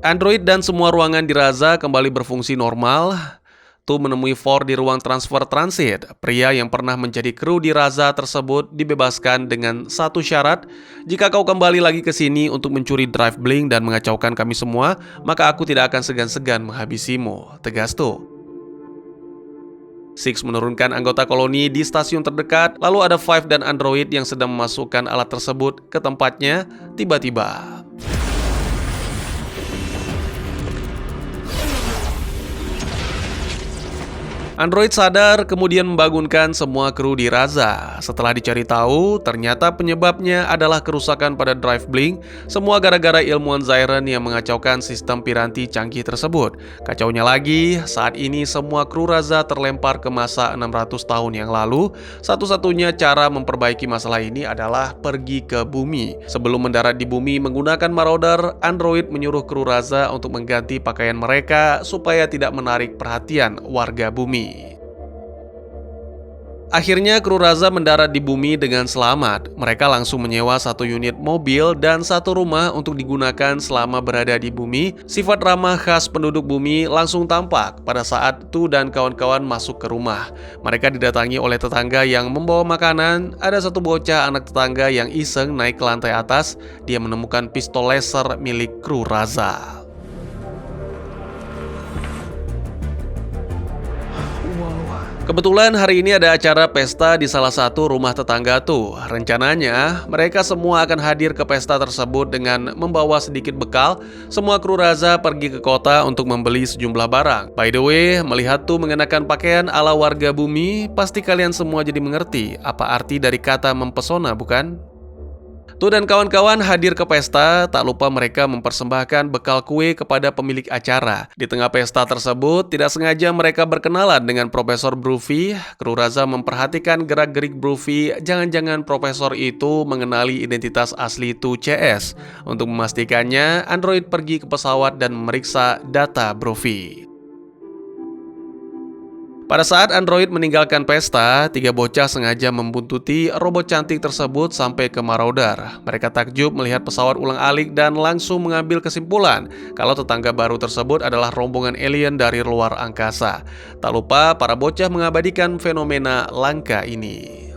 Android dan semua ruangan di Raza kembali berfungsi normal. Tu menemui Ford di ruang transfer transit. Pria yang pernah menjadi kru di Raza tersebut dibebaskan dengan satu syarat. Jika kau kembali lagi ke sini untuk mencuri drive blink dan mengacaukan kami semua, maka aku tidak akan segan-segan menghabisimu, tegas Tu. Six menurunkan anggota koloni di stasiun terdekat. Lalu ada Five dan android yang sedang memasukkan alat tersebut ke tempatnya. Tiba-tiba android sadar kemudian membangunkan semua kru di Raza. Setelah dicari tahu, ternyata penyebabnya adalah kerusakan pada drive blink. Semua gara-gara ilmuwan Zyran yang mengacaukan sistem piranti canggih tersebut. Kacaunya lagi, saat ini semua kru Raza terlempar ke masa 600 tahun yang lalu. Satu-satunya cara memperbaiki masalah ini adalah pergi ke bumi. Sebelum mendarat di bumi menggunakan marauder, android menyuruh kru Raza untuk mengganti pakaian mereka supaya tidak menarik perhatian warga bumi. Akhirnya kru Raza mendarat di bumi dengan selamat. Mereka langsung menyewa satu unit mobil dan satu rumah untuk digunakan selama berada di bumi. Sifat ramah khas penduduk bumi langsung tampak pada saat Tu dan kawan-kawan masuk ke rumah. Mereka didatangi oleh tetangga yang membawa makanan. Ada satu bocah anak tetangga yang iseng naik ke lantai atas. Dia menemukan pistol laser milik kru Raza. Kebetulan hari ini ada acara pesta di salah satu rumah tetangga tuh. Rencananya, mereka semua akan hadir ke pesta tersebut dengan membawa sedikit bekal. Semua kru Raza pergi ke kota untuk membeli sejumlah barang. By the way, melihat tuh mengenakan pakaian ala warga bumi, pasti kalian semua jadi mengerti apa arti dari kata mempesona, bukan? Tu dan kawan-kawan hadir ke pesta, tak lupa mereka mempersembahkan bekal kue kepada pemilik acara. Di tengah pesta tersebut, tidak sengaja mereka berkenalan dengan Profesor Bruffy. Kru Raza memperhatikan gerak-gerik Bruffy, jangan-jangan Profesor itu mengenali identitas asli Tu CS. Untuk memastikannya, android pergi ke pesawat dan memeriksa data Bruffy. Pada saat android meninggalkan pesta, tiga bocah sengaja membuntuti robot cantik tersebut sampai ke marauder. Mereka takjub melihat pesawat ulang-alik dan langsung mengambil kesimpulan kalau tetangga baru tersebut adalah rombongan alien dari luar angkasa. Tak lupa, para bocah mengabadikan fenomena langka ini.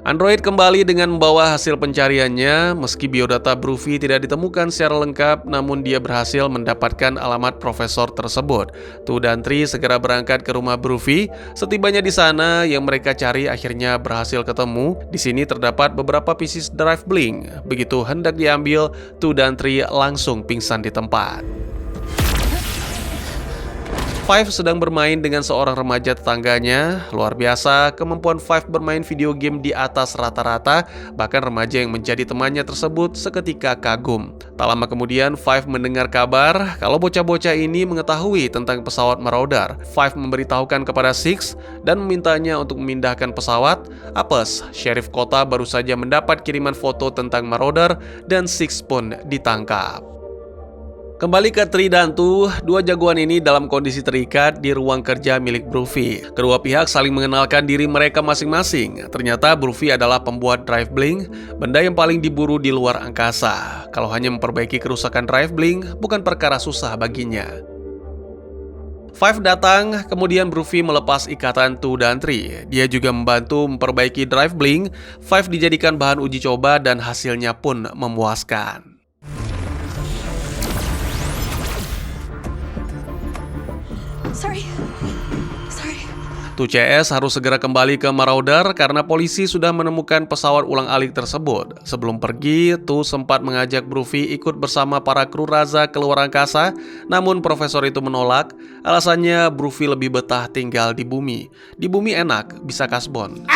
Android kembali dengan membawa hasil pencariannya. Meski biodata Bruffy tidak ditemukan secara lengkap, namun dia berhasil mendapatkan alamat profesor tersebut. Tu dan Tri segera berangkat ke rumah Bruffy. Setibanya di sana, yang mereka cari akhirnya berhasil ketemu. Di sini terdapat beberapa pieces drive blink. Begitu hendak diambil, Tu dan Tri langsung pingsan di tempat. Five sedang bermain dengan seorang remaja tetangganya. Luar biasa, kemampuan Five bermain video game di atas rata-rata. Bahkan remaja yang menjadi temannya tersebut seketika kagum. Tak lama kemudian, Five mendengar kabar kalau bocah-bocah ini mengetahui tentang pesawat marauder. Five memberitahukan kepada Six dan memintanya untuk memindahkan pesawat. Apes, sheriff kota baru saja mendapat kiriman foto tentang marauder dan Six pun ditangkap. Kembali ke Tri dan Tu, dua jagoan ini dalam kondisi terikat di ruang kerja milik Bruffy. Kedua pihak saling mengenalkan diri mereka masing-masing. Ternyata Bruffy adalah pembuat drive blink, benda yang paling diburu di luar angkasa. Kalau hanya memperbaiki kerusakan drive blink, bukan perkara susah baginya. Five datang, kemudian Bruffy melepas ikatan Tu dan Tri. Dia juga membantu memperbaiki drive blink. Five dijadikan bahan uji coba dan hasilnya pun memuaskan. Sorry. CS harus segera kembali ke Marauder karena polisi sudah menemukan pesawat ulang-alik tersebut. Sebelum pergi, sempat mengajak Bruffy ikut bersama para kru Raza keluar angkasa, namun profesor itu menolak. Alasannya Bruffy lebih betah tinggal di bumi. Di bumi enak, bisa kasbon.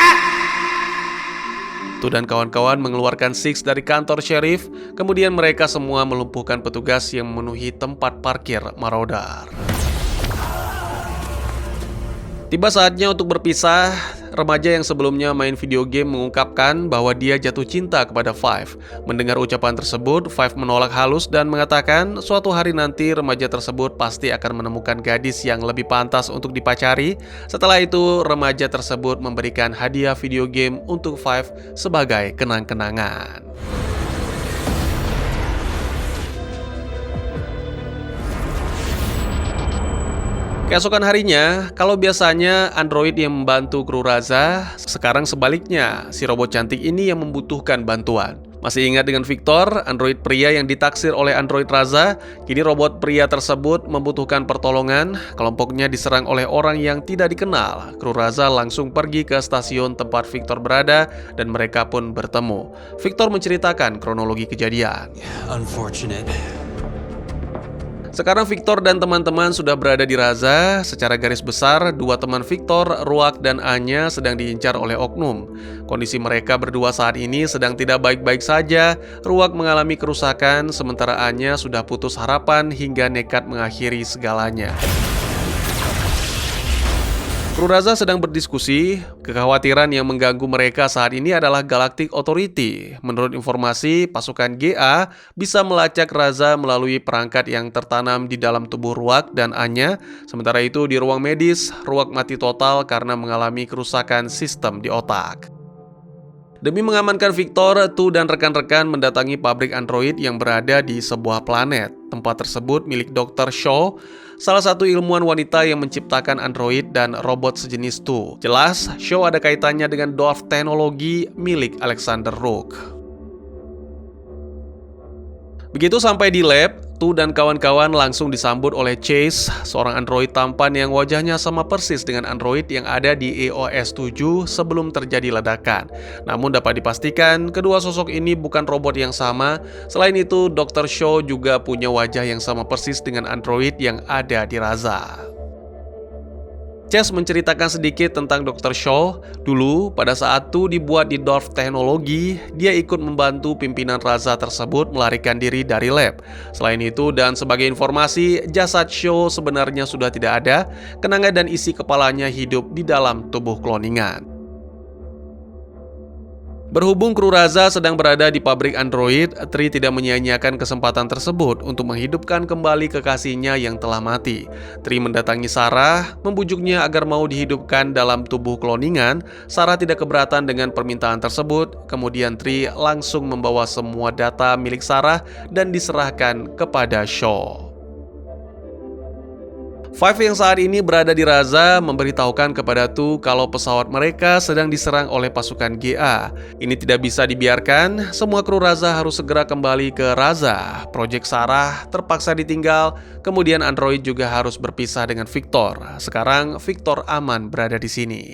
Dan kawan-kawan mengeluarkan Six dari kantor sheriff, kemudian mereka semua melumpuhkan petugas yang memenuhi tempat parkir Marauder. Tiba saatnya untuk berpisah. Remaja yang sebelumnya main video game mengungkapkan bahwa dia jatuh cinta kepada Five. Mendengar ucapan tersebut, Five menolak halus dan mengatakan suatu hari nanti remaja tersebut pasti akan menemukan gadis yang lebih pantas untuk dipacari. Setelah itu, remaja tersebut memberikan hadiah video game untuk Five sebagai kenang-kenangan. Keesokan harinya, kalau biasanya android yang membantu kru Raza, sekarang sebaliknya, si robot cantik ini yang membutuhkan bantuan. Masih ingat dengan Victor, android pria yang ditaksir oleh android Raza? Kini robot pria tersebut membutuhkan pertolongan. Kelompoknya diserang oleh orang yang tidak dikenal. Kru Raza langsung pergi ke stasiun tempat Victor berada dan mereka pun bertemu. Victor menceritakan kronologi kejadian. Unfortunate. Sekarang Victor dan teman-teman sudah berada di Raza. Secara garis besar, dua teman Victor, Ruak dan Anya sedang diincar oleh oknum. Kondisi mereka berdua saat ini sedang tidak baik-baik saja. Ruak mengalami kerusakan, sementara Anya sudah putus harapan hingga nekat mengakhiri segalanya. Kru Raza sedang berdiskusi. Kekhawatiran yang mengganggu mereka saat ini adalah Galactic Authority. Menurut informasi, pasukan GA bisa melacak Raza melalui perangkat yang tertanam di dalam tubuh Ruak dan Anya. Sementara itu di ruang medis, Ruak mati total karena mengalami kerusakan sistem di otak. Demi mengamankan Victor, Tu dan rekan-rekan mendatangi pabrik android yang berada di sebuah planet. Tempat tersebut milik Dr. Shaw, salah satu ilmuwan wanita yang menciptakan android dan robot sejenis Tu. Jelas, Shaw ada kaitannya dengan Dorf teknologi milik Alexander Rook. Begitu sampai di lab, Tu dan kawan-kawan langsung disambut oleh Chase, seorang android tampan yang wajahnya sama persis dengan android yang ada di EOS 7 sebelum terjadi ledakan. Namun dapat dipastikan, kedua sosok ini bukan robot yang sama. Selain itu, Dr. Shaw juga punya wajah yang sama persis dengan android yang ada di Raza. Chase menceritakan sedikit tentang Dr. Shaw. Dulu, pada saat Tu dibuat di Dorf Teknologi, dia ikut membantu pimpinan Raza tersebut melarikan diri dari lab. Selain itu, dan sebagai informasi, jasad Shaw sebenarnya sudah tidak ada. Kenanga dan isi kepalanya hidup di dalam tubuh kloningan. Berhubung kru Raza sedang berada di pabrik android, Tri tidak menyia-nyiakan kesempatan tersebut untuk menghidupkan kembali kekasihnya yang telah mati. Tri mendatangi Sarah, membujuknya agar mau dihidupkan dalam tubuh kloningan. Sarah tidak keberatan dengan permintaan tersebut. Kemudian Tri langsung membawa semua data milik Sarah dan diserahkan kepada Shaw. Five yang saat ini berada di Raza memberitahukan kepada Tu kalau pesawat mereka sedang diserang oleh pasukan GA. Ini tidak bisa dibiarkan, semua kru Raza harus segera kembali ke Raza. Project Sarah terpaksa ditinggal, kemudian android juga harus berpisah dengan Victor. Sekarang Victor aman berada di sini.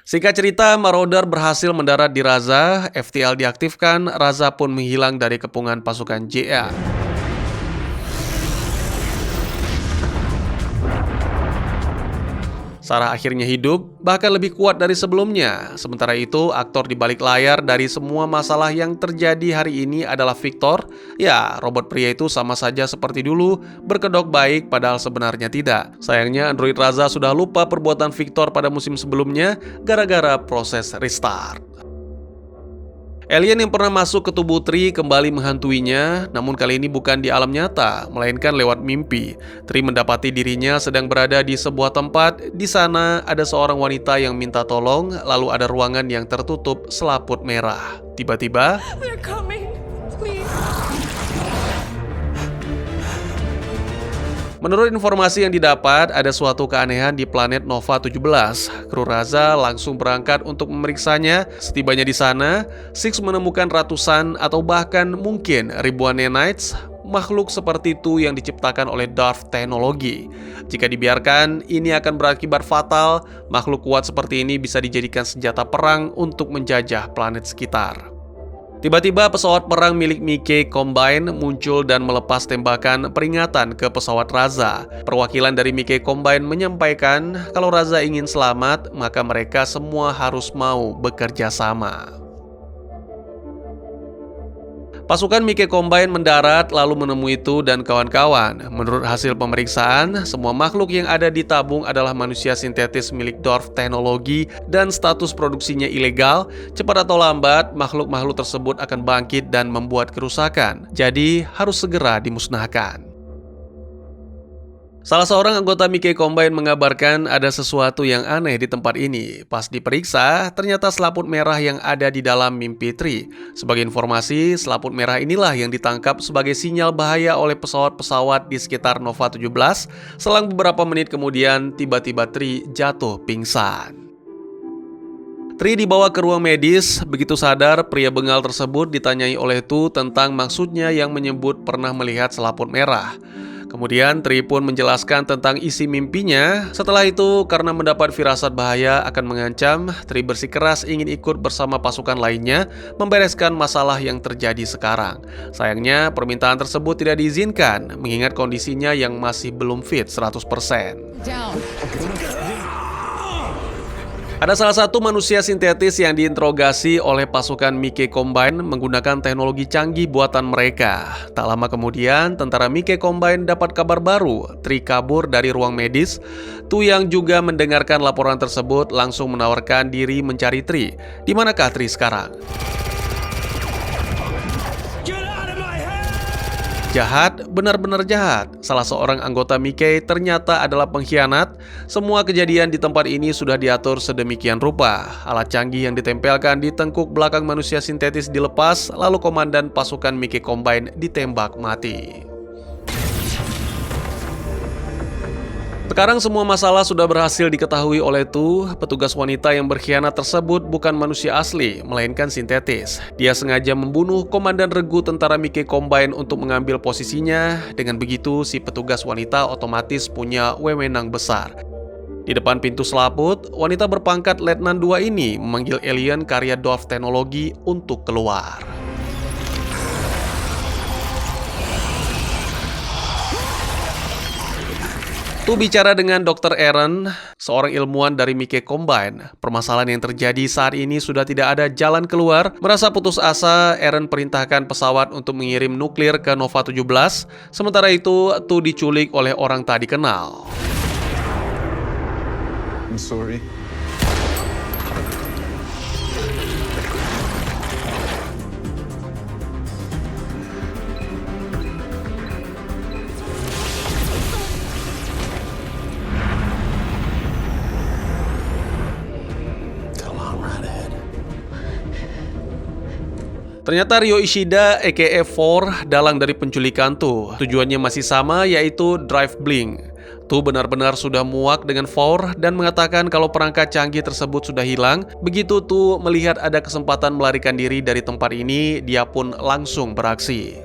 Singkat cerita, Marauder berhasil mendarat di Raza, FTL diaktifkan, Raza pun menghilang dari kepungan pasukan GA. Sarah akhirnya hidup, bahkan lebih kuat dari sebelumnya. Sementara itu, aktor di balik layar dari semua masalah yang terjadi hari ini adalah Victor. Ya, robot pria itu sama saja seperti dulu, berkedok baik padahal sebenarnya tidak. Sayangnya, android Raza sudah lupa perbuatan Victor pada musim sebelumnya gara-gara proses restart. Alien yang pernah masuk ke tubuh Tri kembali menghantuinya, namun kali ini bukan di alam nyata, melainkan lewat mimpi. Tri mendapati dirinya sedang berada di sebuah tempat. Di sana ada seorang wanita yang minta tolong, lalu ada ruangan yang tertutup selaput merah. Tiba-tiba, They're coming. Please. menurut informasi yang didapat, ada suatu keanehan di planet Nova 17. Kru Raza langsung berangkat untuk memeriksanya. Setibanya di sana, Six menemukan ratusan atau bahkan mungkin ribuan nanites. makhluk seperti itu yang diciptakan oleh Darth teknologi. Jika dibiarkan, ini akan berakibat fatal. Makhluk kuat seperti ini bisa dijadikan senjata perang untuk menjajah planet sekitar. Tiba-tiba pesawat perang milik Mickey Combine muncul dan melepas tembakan peringatan ke pesawat Raza. Perwakilan dari Mickey Combine menyampaikan kalau Raza ingin selamat, maka mereka semua harus mau bekerja sama. Pasukan Mickey Combine mendarat lalu menemui Tu dan kawan-kawan. Menurut hasil pemeriksaan, semua makhluk yang ada di tabung adalah manusia sintetis milik Darth teknologi dan status produksinya ilegal. Cepat atau lambat, makhluk-makhluk tersebut akan bangkit dan membuat kerusakan. Jadi, harus segera dimusnahkan. Salah seorang anggota Mickey Combine mengabarkan ada sesuatu yang aneh di tempat ini. Pas diperiksa, ternyata selaput merah yang ada di dalam mimpi Tri. Sebagai informasi, selaput merah inilah yang ditangkap sebagai sinyal bahaya oleh pesawat-pesawat di sekitar Nova 17. Selang beberapa menit kemudian, tiba-tiba Tri jatuh pingsan. Tri dibawa ke ruang medis. Begitu sadar, pria bengal tersebut ditanyai oleh Tu tentang maksudnya yang menyebut pernah melihat selaput merah. Kemudian Tri pun menjelaskan tentang isi mimpinya. Setelah itu, karena mendapat firasat bahaya akan mengancam, Tri bersikeras ingin ikut bersama pasukan lainnya membereskan masalah yang terjadi sekarang. Sayangnya, permintaan tersebut tidak diizinkan, mengingat kondisinya yang masih belum fit 100%. Down. Ada salah satu manusia sintetis yang diinterogasi oleh pasukan Mickey Combine menggunakan teknologi canggih buatan mereka. Tak lama kemudian, tentara Mickey Combine dapat kabar baru. Tri kabur dari ruang medis. Tu yang juga mendengarkan laporan tersebut langsung menawarkan diri mencari Tri. Di manakah Tri sekarang? Jahat, benar-benar jahat. Salah seorang anggota Mickey ternyata adalah pengkhianat. Semua kejadian di tempat ini sudah diatur sedemikian rupa. Alat canggih yang ditempelkan di tengkuk belakang manusia sintetis dilepas, lalu komandan pasukan Mickey Combine ditembak mati. Sekarang semua masalah sudah berhasil diketahui oleh Tu. Petugas wanita yang berkhianat tersebut bukan manusia asli, melainkan sintetis. Dia sengaja membunuh komandan regu tentara Mickey Combine untuk mengambil posisinya. Dengan begitu, si petugas wanita otomatis punya wewenang besar. Di depan pintu selaput, wanita berpangkat Letnan 2 ini memanggil alien karya Darth teknologi untuk keluar. Tu bicara dengan Dr. Aaron, seorang ilmuwan dari Mickey Combine. Permasalahan yang terjadi saat ini sudah tidak ada jalan keluar. Merasa putus asa, Aaron perintahkan pesawat untuk mengirim nuklir ke Nova 17. Sementara itu, Tu diculik oleh orang tak dikenal. I'm sorry. Ternyata Ryo Ishida aka 4 dalang dari penculikan Tu. Tujuannya masih sama, yaitu Drive Blink. Tu benar-benar sudah muak dengan 4 dan mengatakan kalau perangkat canggih tersebut sudah hilang. Begitu Tu melihat ada kesempatan melarikan diri dari tempat ini, dia pun langsung beraksi.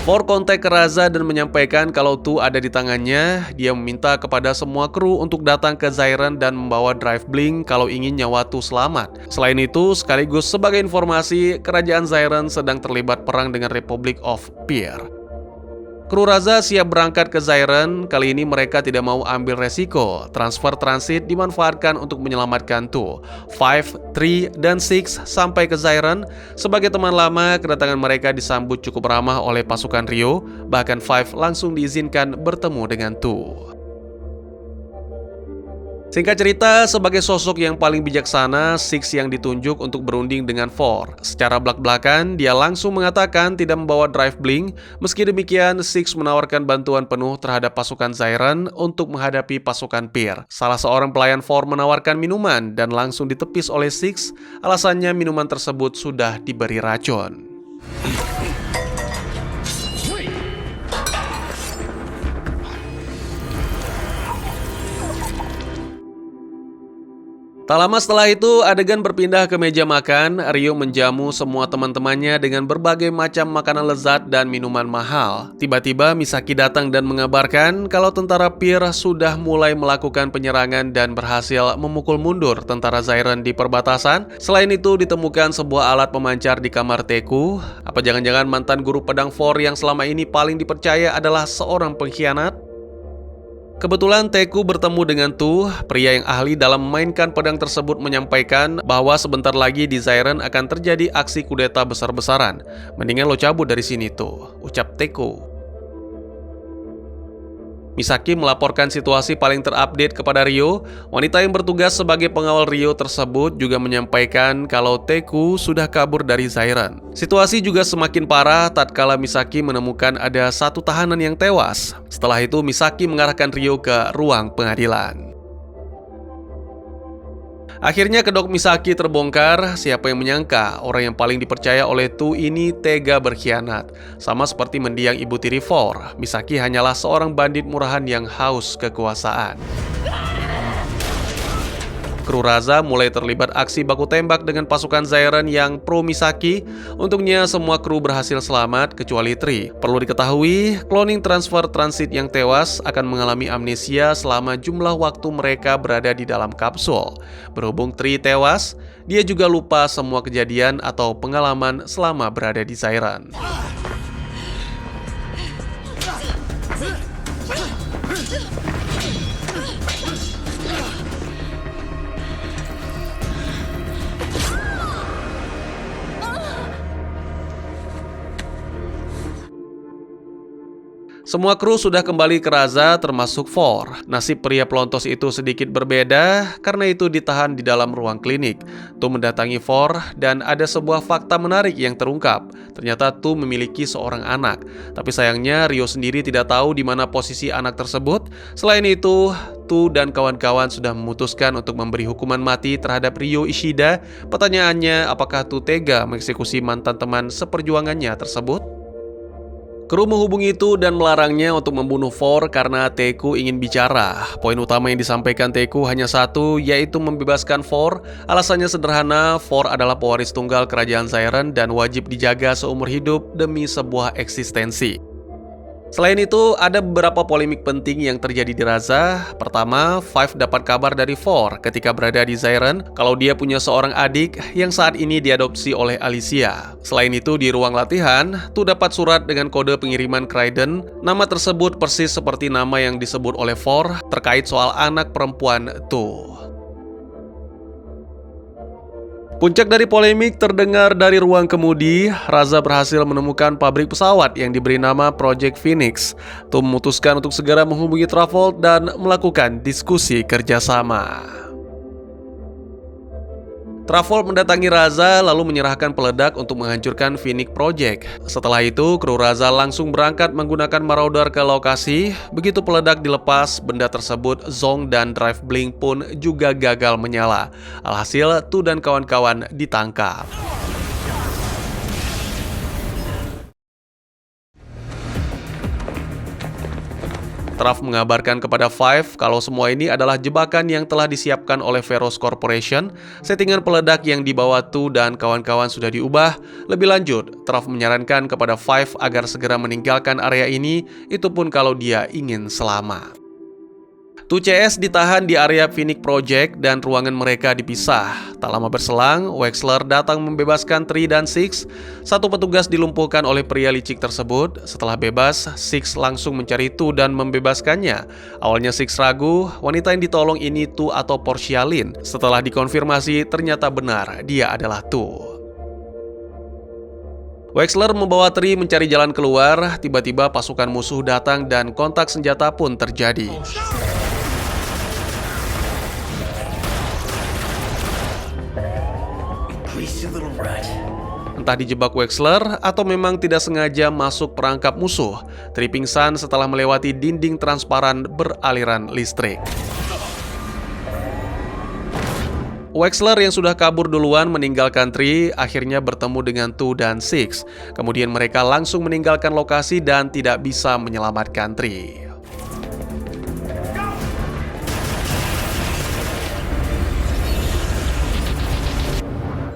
For kontak ke Raza dan menyampaikan kalau Tu ada di tangannya. Dia meminta kepada semua kru untuk datang ke Zyren dan membawa Drive Blink kalau ingin nyawa Tu selamat. Selain itu, sekaligus sebagai informasi, kerajaan Zyren sedang terlibat perang dengan Republic of Fear. Kru Raza siap berangkat ke Zyren. Kali ini mereka tidak mau ambil resiko. Transfer transit dimanfaatkan untuk menyelamatkan Tu. 5, 3, dan 6 sampai ke Zyren. Sebagai teman lama, kedatangan mereka disambut cukup ramah oleh pasukan Ryo. Bahkan 5 langsung diizinkan bertemu dengan Tu. Singkat cerita, sebagai sosok yang paling bijaksana, 6 yang ditunjuk untuk berunding dengan 4. Secara belak-belakan, dia langsung mengatakan tidak membawa Drive Blink. Meski demikian, 6 menawarkan bantuan penuh terhadap pasukan Zyren untuk menghadapi pasukan Fear. Salah seorang pelayan 4 menawarkan minuman dan langsung ditepis oleh 6. Alasannya minuman tersebut sudah diberi racun. Tak lama setelah itu, adegan berpindah ke meja makan. Ryo menjamu semua teman-temannya dengan berbagai macam makanan lezat dan minuman mahal. Tiba-tiba Misaki datang dan mengabarkan kalau tentara Pyr sudah mulai melakukan penyerangan dan berhasil memukul mundur tentara Zairen di perbatasan. Selain itu, ditemukan sebuah alat pemancar di kamar Teku. Apa jangan-jangan mantan guru pedang For yang selama ini paling dipercaya adalah seorang pengkhianat? Kebetulan Teku bertemu dengan Tu, pria yang ahli dalam memainkan pedang tersebut, menyampaikan bahwa sebentar lagi di Zairen akan terjadi aksi kudeta besar-besaran. Mendingan lo cabut dari sini tuh, ucap Teku. Misaki melaporkan situasi paling terupdate kepada Ryo. Wanita yang bertugas sebagai pengawal Ryo tersebut juga menyampaikan kalau Teku sudah kabur dari Zairen. Situasi juga semakin parah tatkala Misaki menemukan ada satu tahanan yang tewas. Setelah itu Misaki mengarahkan Ryo ke ruang pengadilan. Akhirnya kedok Misaki terbongkar. Siapa yang menyangka orang yang paling dipercaya oleh Tu ini tega berkhianat. Sama seperti mendiang ibu tiri For, Misaki hanyalah seorang bandit murahan yang haus kekuasaan. Kru Raza mulai terlibat aksi baku tembak dengan pasukan Zairen yang pro Misaki. Untungnya semua kru berhasil selamat kecuali Tri. Perlu diketahui, cloning transfer transit yang tewas akan mengalami amnesia selama jumlah waktu mereka berada di dalam kapsul. Berhubung Tri tewas, dia juga lupa semua kejadian atau pengalaman selama berada di Zairen. Semua kru sudah kembali ke Raza termasuk For. Nasib pria pelontos itu sedikit berbeda, karena itu ditahan di dalam ruang klinik. Tu mendatangi For dan ada sebuah fakta menarik yang terungkap. Ternyata Tu memiliki seorang anak. Tapi sayangnya Ryo sendiri tidak tahu di mana posisi anak tersebut. Selain itu, Tu dan kawan-kawan sudah memutuskan untuk memberi hukuman mati terhadap Ryo Ishida. Pertanyaannya, apakah Tu tega mengeksekusi mantan teman seperjuangannya tersebut? Kru menghubungi Tu dan melarangnya untuk membunuh For karena Teku ingin bicara. Poin utama yang disampaikan Teku hanya satu, yaitu membebaskan For. Alasannya sederhana, For adalah pewaris tunggal kerajaan Zairen dan wajib dijaga seumur hidup demi sebuah eksistensi. Selain itu, ada beberapa polemik penting yang terjadi di Raza. Pertama, Five dapat kabar dari For ketika berada di Zairen kalau dia punya seorang adik yang saat ini diadopsi oleh Alicia. Selain itu, di ruang latihan, Tu dapat surat dengan kode pengiriman Kraiden. Nama tersebut persis seperti nama yang disebut oleh For terkait soal anak perempuan Tu. Puncak dari polemik terdengar dari ruang kemudi. Raza berhasil menemukan pabrik pesawat yang diberi nama Project Phoenix. Tu memutuskan untuk segera menghubungi Travolt dan melakukan diskusi kerjasama. Travolt mendatangi Raza lalu menyerahkan peledak untuk menghancurkan Phoenix Project. Setelah itu, kru Raza langsung berangkat menggunakan Marauder ke lokasi. Begitu peledak dilepas, benda tersebut, Zong dan Drive Blink pun juga gagal menyala. Alhasil, Tu dan kawan-kawan ditangkap. Trav mengabarkan kepada Five kalau semua ini adalah jebakan yang telah disiapkan oleh Veros Corporation. Settingan peledak yang dibawa Tu dan kawan-kawan sudah diubah. Lebih lanjut, Trav menyarankan kepada Five agar segera meninggalkan area ini, itu pun kalau dia ingin selamat. Tu CS ditahan di area Phoenix Project dan ruangan mereka dipisah. Tak lama berselang, Wexler datang membebaskan Tri dan Six. Satu petugas dilumpuhkan oleh pria licik tersebut. Setelah bebas, Six langsung mencari Tu dan membebaskannya. Awalnya Six ragu, wanita yang ditolong ini Tu atau Portia Lin. Setelah dikonfirmasi, ternyata benar, dia adalah Tu. Wexler membawa Tri mencari jalan keluar. Tiba-tiba pasukan musuh datang dan kontak senjata pun terjadi. Entah dijebak Wexler atau memang tidak sengaja masuk perangkap musuh, Tri pingsan setelah melewati dinding transparan beraliran listrik. Wexler yang sudah kabur duluan meninggalkan Tri, akhirnya bertemu dengan Tu dan Six. Kemudian mereka langsung meninggalkan lokasi dan tidak bisa menyelamatkan Tri.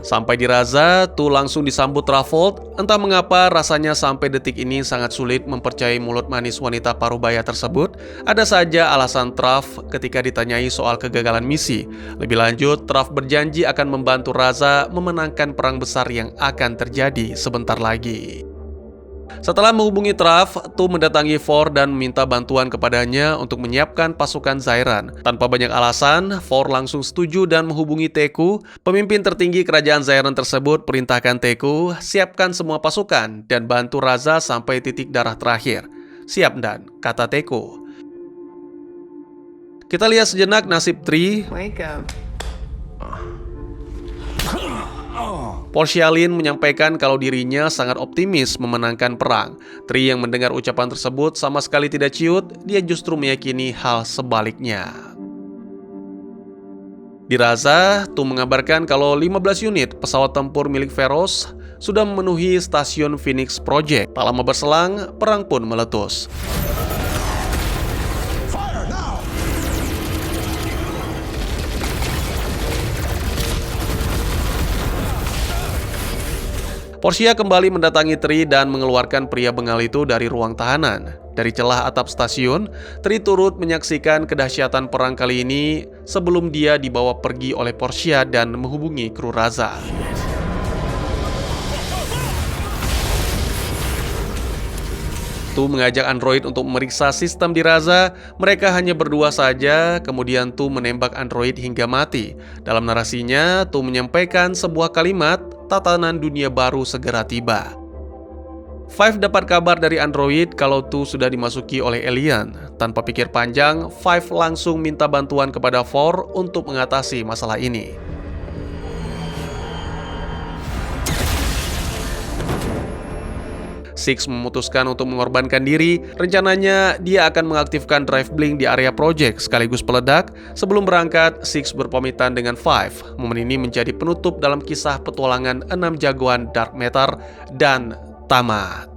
Sampai di Raza, Tu langsung disambut Travolta. Entah mengapa rasanya sampai detik ini sangat sulit mempercayai mulut manis wanita parubaya tersebut. Ada saja alasan Trav ketika ditanyai soal kegagalan misi. Lebih lanjut, Trav berjanji akan membantu Raza memenangkan perang besar yang akan terjadi sebentar lagi. Setelah menghubungi Trav, Tu mendatangi For dan meminta bantuan kepadanya untuk menyiapkan pasukan Zairan. Tanpa banyak alasan, For langsung setuju dan menghubungi Teku. Pemimpin tertinggi kerajaan Zairan tersebut perintahkan Teku, siapkan semua pasukan dan bantu Raza sampai titik darah terakhir. Siap Dan, kata Teku. Kita lihat sejenak nasib Tri. Wake up. Portialine menyampaikan kalau dirinya sangat optimis memenangkan perang. Tri yang mendengar ucapan tersebut sama sekali tidak ciut, dia justru meyakini hal sebaliknya. Di Raza, Tu mengabarkan kalau 15 unit pesawat tempur milik Feroz sudah memenuhi stasiun Phoenix Project. Tak lama berselang, perang pun meletus. Portia kembali mendatangi Tri dan mengeluarkan pria bengal itu dari ruang tahanan. Dari celah atap stasiun, Tri turut menyaksikan kedahsyatan perang kali ini sebelum dia dibawa pergi oleh Portia dan menghubungi kru Raza. Tu mengajak android untuk memeriksa sistem di Raza. Mereka hanya berdua saja, kemudian Tu menembak android hingga mati. Dalam narasinya, Tu menyampaikan sebuah kalimat, tatanan dunia baru segera tiba. Five dapat kabar dari android kalau Tu sudah dimasuki oleh alien. Tanpa pikir panjang, Five langsung minta bantuan kepada Four untuk mengatasi masalah ini. Six memutuskan untuk mengorbankan diri. Rencananya, dia akan mengaktifkan drive blink di area project sekaligus peledak. Sebelum berangkat, Six berpamitan dengan Five. Momen ini menjadi penutup dalam kisah petualangan 6 jagoan Dark Matter dan tamat.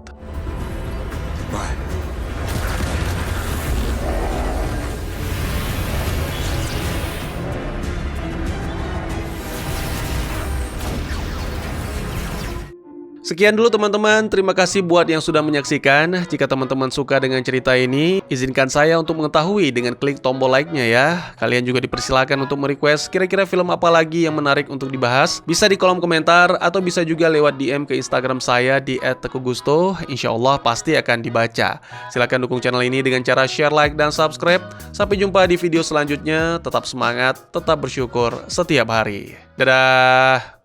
Sekian dulu teman-teman, terima kasih buat yang sudah menyaksikan. Jika teman-teman suka dengan cerita ini, izinkan saya untuk mengetahui dengan klik tombol like-nya ya. Kalian juga dipersilakan untuk merequest kira-kira film apa lagi yang menarik untuk dibahas. Bisa di kolom komentar atau bisa juga lewat DM ke Instagram saya di @tekugusto. Insya Allah pasti akan dibaca. Silahkan dukung channel ini dengan cara share, like, dan subscribe. Sampai jumpa di video selanjutnya. Tetap semangat, tetap bersyukur setiap hari. Dadah!